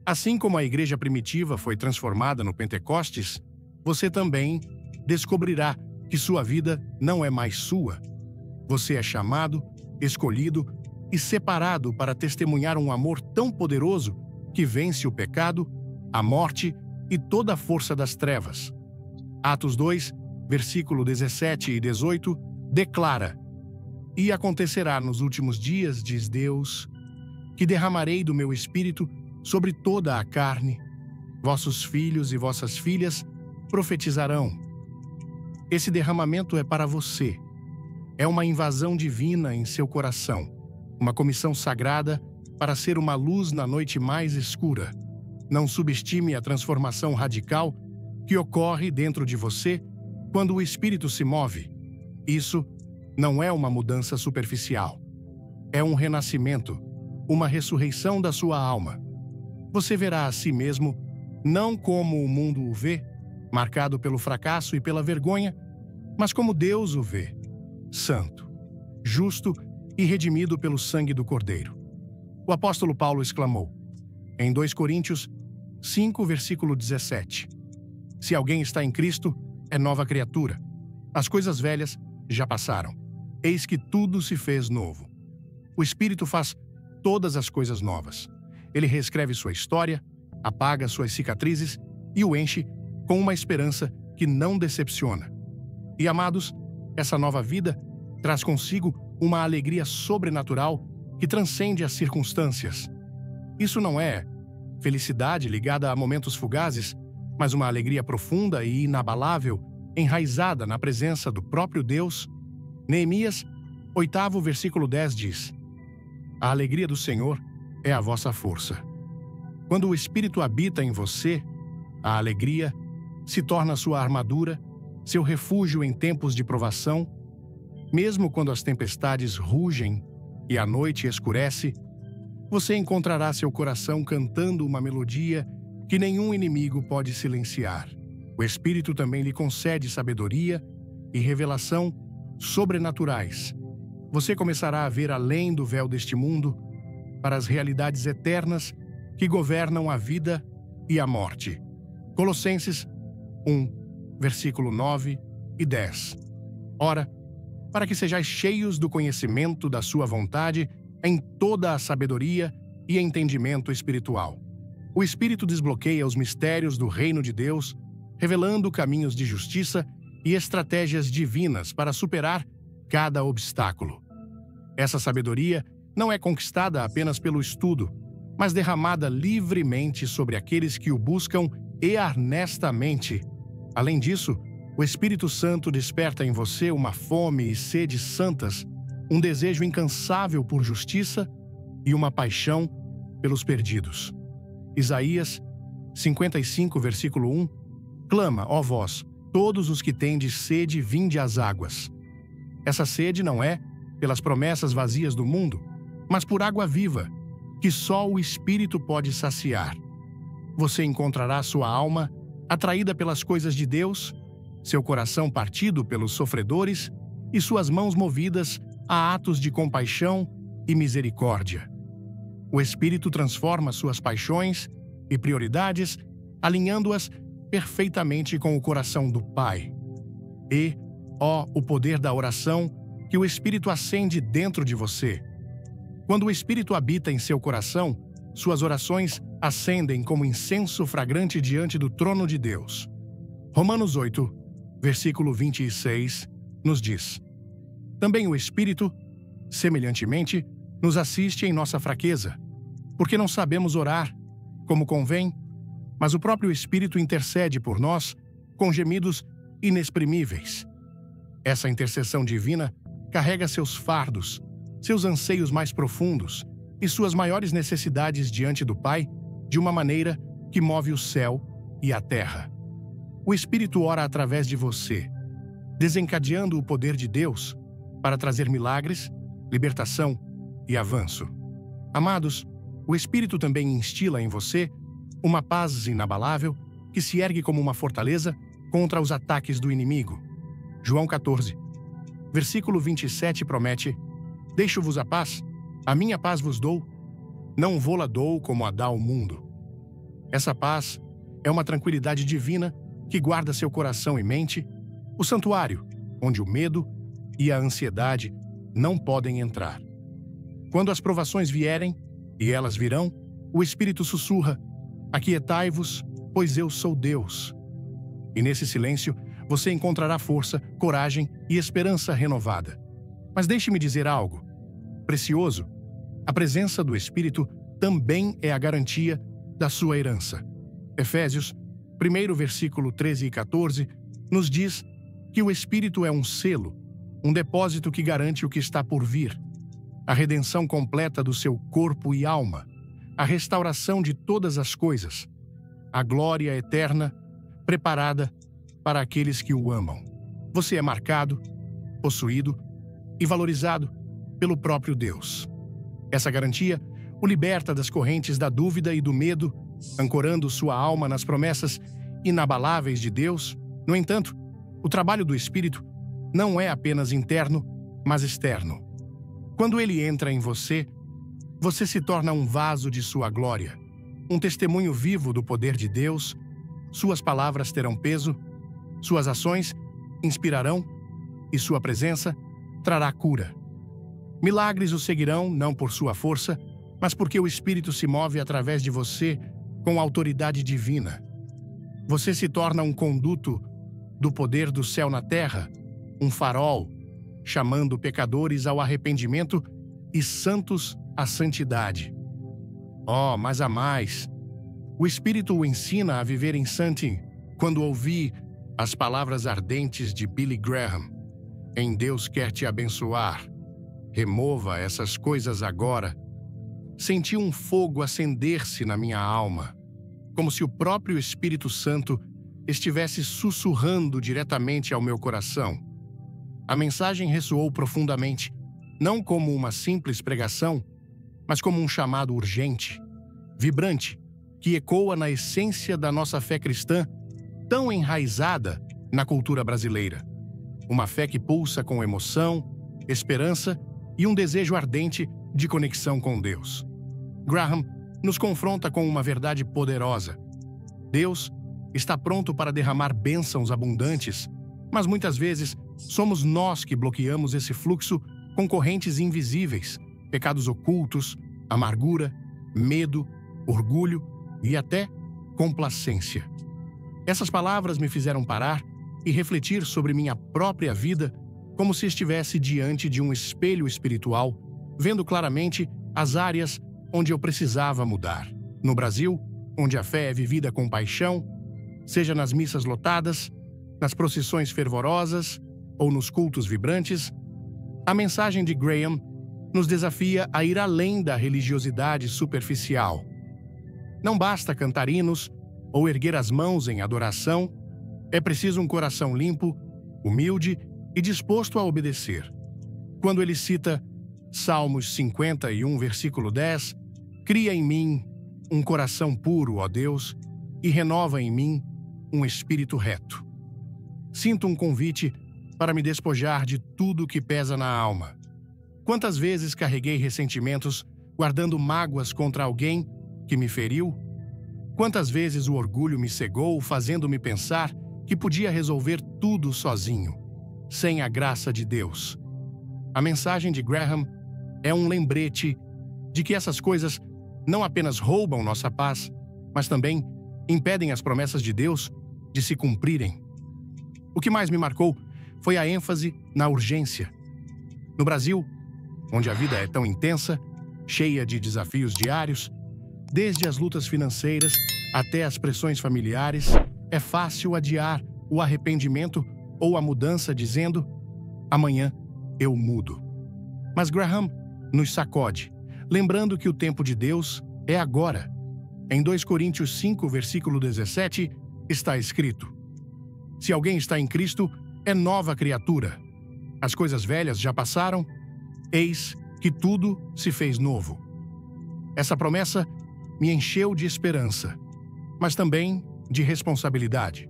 Assim como a igreja primitiva foi transformada no Pentecostes, você também descobrirá que sua vida não é mais sua. Você é chamado, escolhido e separado para testemunhar um amor tão poderoso que vence o pecado, a morte e toda a força das trevas. Atos 2, versículo 17 e 18, declara: "E acontecerá nos últimos dias, diz Deus, que derramarei do meu espírito sobre toda a carne. Vossos filhos e vossas filhas profetizarão." Esse derramamento é para você. É uma invasão divina em seu coração, uma comissão sagrada para ser uma luz na noite mais escura. Não subestime a transformação radical que ocorre dentro de você quando o Espírito se move. Isso não é uma mudança superficial. É um renascimento, uma ressurreição da sua alma. Você verá a si mesmo não como o mundo o vê, marcado pelo fracasso e pela vergonha, mas como Deus o vê, santo, justo e redimido pelo sangue do Cordeiro. O apóstolo Paulo exclamou, em 2 Coríntios 5, versículo 17, "Se alguém está em Cristo, é nova criatura. As coisas velhas já passaram. Eis que tudo se fez novo." O Espírito faz todas as coisas novas. Ele reescreve sua história, apaga suas cicatrizes e o enche com uma esperança que não decepciona. E, amados, essa nova vida traz consigo uma alegria sobrenatural que transcende as circunstâncias. Isso não é felicidade ligada a momentos fugazes, mas uma alegria profunda e inabalável, enraizada na presença do próprio Deus. Neemias, 8º versículo 10 diz: "A alegria do Senhor é a vossa força." Quando o Espírito habita em você, a alegria se torna sua armadura, seu refúgio em tempos de provação. Mesmo quando as tempestades rugem e a noite escurece, você encontrará seu coração cantando uma melodia que nenhum inimigo pode silenciar. O Espírito também lhe concede sabedoria e revelação sobrenaturais. Você começará a ver além do véu deste mundo para as realidades eternas que governam a vida e a morte. Colossenses 1, versículo 9 e 10. Ora, para que sejais cheios do conhecimento da sua vontade em toda a sabedoria e entendimento espiritual. O Espírito desbloqueia os mistérios do reino de Deus, revelando caminhos de justiça e estratégias divinas para superar cada obstáculo. Essa sabedoria não é conquistada apenas pelo estudo, mas derramada livremente sobre aqueles que o buscam earnestamente. Além disso, o Espírito Santo desperta em você uma fome e sede santas, um desejo incansável por justiça e uma paixão pelos perdidos. Isaías 55, versículo 1, "Clama, ó vós, todos os que tendes sede, vinde às águas." Essa sede não é pelas promessas vazias do mundo, mas por água viva, que só o Espírito pode saciar. Você encontrará sua alma atraída pelas coisas de Deus, seu coração partido pelos sofredores e suas mãos movidas a atos de compaixão e misericórdia. O Espírito transforma suas paixões e prioridades, alinhando-as perfeitamente com o coração do Pai. E, o poder da oração que o Espírito acende dentro de você. Quando o Espírito habita em seu coração, suas orações ascendem como incenso fragrante diante do trono de Deus. Romanos 8, versículo 26, nos diz: "Também o Espírito, semelhantemente, nos assiste em nossa fraqueza, porque não sabemos orar como convém, mas o próprio Espírito intercede por nós com gemidos inexprimíveis." Essa intercessão divina carrega seus fardos, seus anseios mais profundos e suas maiores necessidades diante do Pai de uma maneira que move o céu e a terra. O Espírito ora através de você, desencadeando o poder de Deus para trazer milagres, libertação e avanço. Amados, o Espírito também instila em você uma paz inabalável que se ergue como uma fortaleza contra os ataques do inimigo. João 14, versículo 27 promete: Deixo-vos a paz, a minha paz vos dou, não vô-la dou como a dá o mundo. Essa paz é uma tranquilidade divina que guarda seu coração e mente, o santuário, onde o medo e a ansiedade não podem entrar. Quando as provações vierem, e elas virão, o Espírito sussurra: Aquietai-vos, pois eu sou Deus. E nesse silêncio, você encontrará força, coragem e esperança renovada. Mas deixe-me dizer algo precioso: a presença do Espírito também é a garantia da sua herança. Efésios, 1 versículo 13 e 14, nos diz que o Espírito é um selo, um depósito que garante o que está por vir, a redenção completa do seu corpo e alma, a restauração de todas as coisas, a glória eterna preparada para aqueles que o amam. Você é marcado, possuído e valorizado pelo próprio Deus. Essa garantia o liberta das correntes da dúvida e do medo, ancorando sua alma nas promessas inabaláveis de Deus. No entanto, o trabalho do Espírito não é apenas interno, mas externo. Quando ele entra em você, você se torna um vaso de sua glória, um testemunho vivo do poder de Deus. Suas palavras terão peso, suas ações inspirarão e sua presença trará cura. Milagres o seguirão não por sua força, mas porque o Espírito se move através de você com autoridade divina. Você se torna um conduto do poder do céu na terra, um farol, chamando pecadores ao arrependimento e santos à santidade. Oh, mas há mais. O Espírito o ensina a viver em santidade. Quando ouvi as palavras ardentes de Billy Graham: Em Deus quer te abençoar, remova essas coisas agora, senti um fogo acender-se na minha alma, como se o próprio Espírito Santo estivesse sussurrando diretamente ao meu coração. A mensagem ressoou profundamente, não como uma simples pregação, mas como um chamado urgente, vibrante, que ecoa na essência da nossa fé cristã, tão enraizada na cultura brasileira. Uma fé que pulsa com emoção, esperança e um desejo ardente de conexão com Deus. Graham nos confronta com uma verdade poderosa. Deus está pronto para derramar bênçãos abundantes, mas muitas vezes somos nós que bloqueamos esse fluxo com correntes invisíveis, pecados ocultos, amargura, medo, orgulho e até complacência. Essas palavras me fizeram parar e refletir sobre minha própria vida, como se estivesse diante de um espelho espiritual, vendo claramente as áreas onde eu precisava mudar. No Brasil, onde a fé é vivida com paixão, seja nas missas lotadas, nas procissões fervorosas ou nos cultos vibrantes, a mensagem de Graham nos desafia a ir além da religiosidade superficial. Não basta cantar hinos ou erguer as mãos em adoração, é preciso um coração limpo, humilde e disposto a obedecer. Quando ele cita Salmos 51, versículo 10, cria em mim um coração puro, ó Deus, e renova em mim um espírito reto. Sinto um convite para me despojar de tudo que pesa na alma. Quantas vezes carreguei ressentimentos, guardando mágoas contra alguém que me feriu? Quantas vezes o orgulho me cegou, fazendo-me pensar que podia resolver tudo sozinho, sem a graça de Deus? A mensagem de Graham é um lembrete de que essas coisas não apenas roubam nossa paz, mas também impedem as promessas de Deus de se cumprirem. O que mais me marcou foi a ênfase na urgência. No Brasil, onde a vida é tão intensa, cheia de desafios diários, desde as lutas financeiras até as pressões familiares, é fácil adiar o arrependimento ou a mudança dizendo: amanhã eu mudo. Mas Graham nos sacode, lembrando que o tempo de Deus é agora. Em 2 Coríntios 5, versículo 17, está escrito: Se alguém está em Cristo, é nova criatura. As coisas velhas já passaram, eis que tudo se fez novo. Essa promessa me encheu de esperança, mas também de responsabilidade.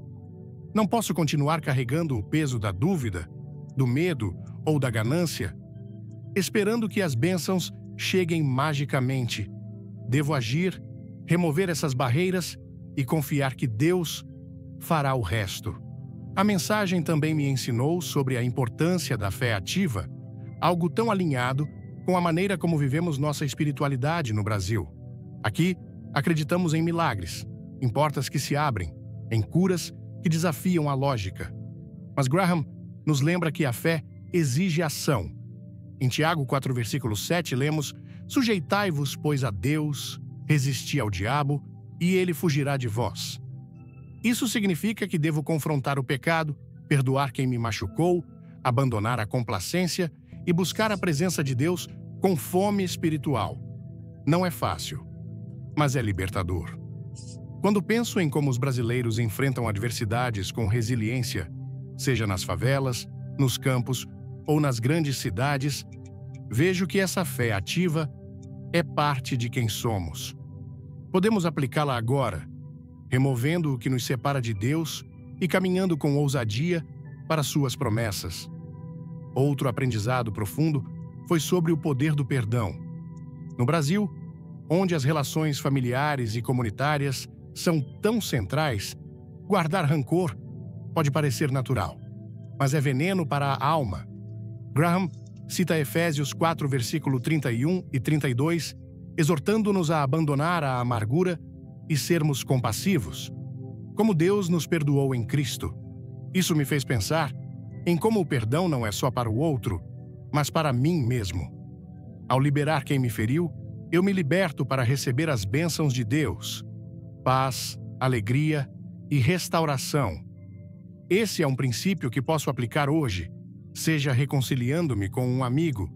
Não posso continuar carregando o peso da dúvida, do medo ou da ganância, esperando que as bênçãos cheguem magicamente. Devo agir, remover essas barreiras e confiar que Deus fará o resto. A mensagem também me ensinou sobre a importância da fé ativa, algo tão alinhado com a maneira como vivemos nossa espiritualidade no Brasil. Aqui, acreditamos em milagres, em portas que se abrem, em curas que desafiam a lógica. Mas Graham nos lembra que a fé exige ação. Em Tiago 4, versículo 7, lemos: "Sujeitai-vos, pois, a Deus, resisti ao diabo, e ele fugirá de vós." Isso significa que devo confrontar o pecado, perdoar quem me machucou, abandonar a complacência e buscar a presença de Deus com fome espiritual. Não é fácil, mas é libertador. Quando penso em como os brasileiros enfrentam adversidades com resiliência, seja nas favelas, nos campos ou nas grandes cidades, vejo que essa fé ativa é parte de quem somos. Podemos aplicá-la agora, removendo o que nos separa de Deus e caminhando com ousadia para suas promessas. Outro aprendizado profundo foi sobre o poder do perdão. No Brasil, onde as relações familiares e comunitárias são tão centrais, guardar rancor pode parecer natural, mas é veneno para a alma. Graham cita Efésios 4, versículo 31 e 32, exortando-nos a abandonar a amargura e sermos compassivos, como Deus nos perdoou em Cristo. Isso me fez pensar em como o perdão não é só para o outro, mas para mim mesmo. Ao liberar quem me feriu, eu me liberto para receber as bênçãos de Deus: paz, alegria e restauração. Esse é um princípio que posso aplicar hoje, seja reconciliando-me com um amigo,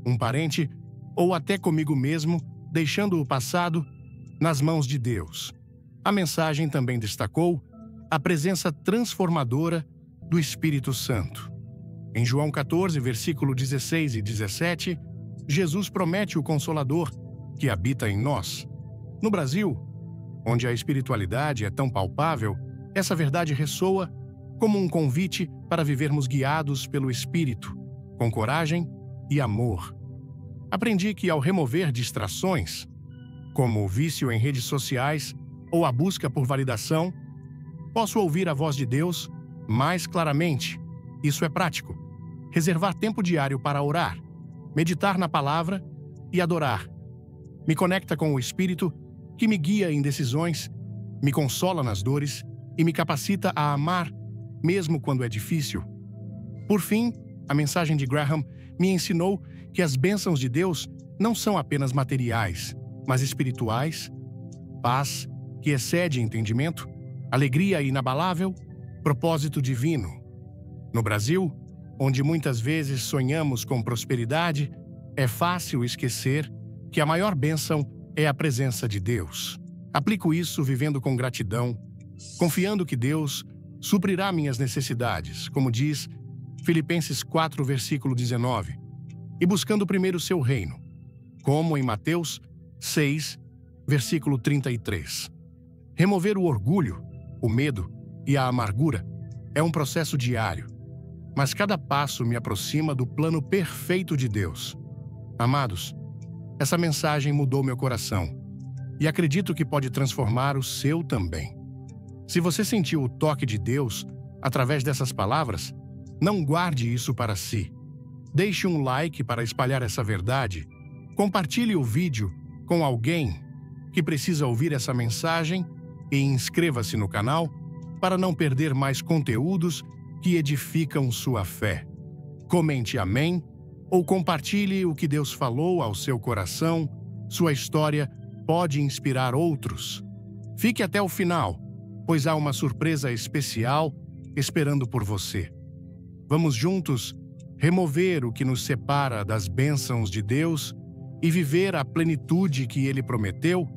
um parente ou até comigo mesmo, deixando o passado nas mãos de Deus. A mensagem também destacou a presença transformadora do Espírito Santo. Em João 14, versículo 16 e 17, Jesus promete o Consolador que habita em nós. No Brasil, onde a espiritualidade é tão palpável, essa verdade ressoa como um convite para vivermos guiados pelo Espírito, com coragem e amor. Aprendi que ao remover distrações, como o vício em redes sociais ou a busca por validação, posso ouvir a voz de Deus mais claramente. Isso é prático. Reservar tempo diário para orar, meditar na palavra e adorar. Me conecta com o Espírito, que me guia em decisões, me consola nas dores e me capacita a amar, mesmo quando é difícil. Por fim, a mensagem de Graham me ensinou que as bênçãos de Deus não são apenas materiais, mas espirituais: paz, que excede entendimento, alegria inabalável, propósito divino. No Brasil, onde muitas vezes sonhamos com prosperidade, é fácil esquecer que a maior bênção é a presença de Deus. Aplico isso vivendo com gratidão, confiando que Deus suprirá minhas necessidades, como diz Filipenses 4, versículo 19, e buscando primeiro o seu reino, como em Mateus 6, versículo 33. Remover o orgulho, o medo e a amargura é um processo diário, mas cada passo me aproxima do plano perfeito de Deus. Amados, essa mensagem mudou meu coração e acredito que pode transformar o seu também. Se você sentiu o toque de Deus através dessas palavras, não guarde isso para si. Deixe um like para espalhar essa verdade. Compartilhe o vídeo com alguém que precisa ouvir essa mensagem e inscreva-se no canal para não perder mais conteúdos que edificam sua fé. Comente amém ou compartilhe o que Deus falou ao seu coração. Sua história pode inspirar outros. Fique até o final, pois há uma surpresa especial esperando por você. Vamos juntos remover o que nos separa das bênçãos de Deus e viver a plenitude que Ele prometeu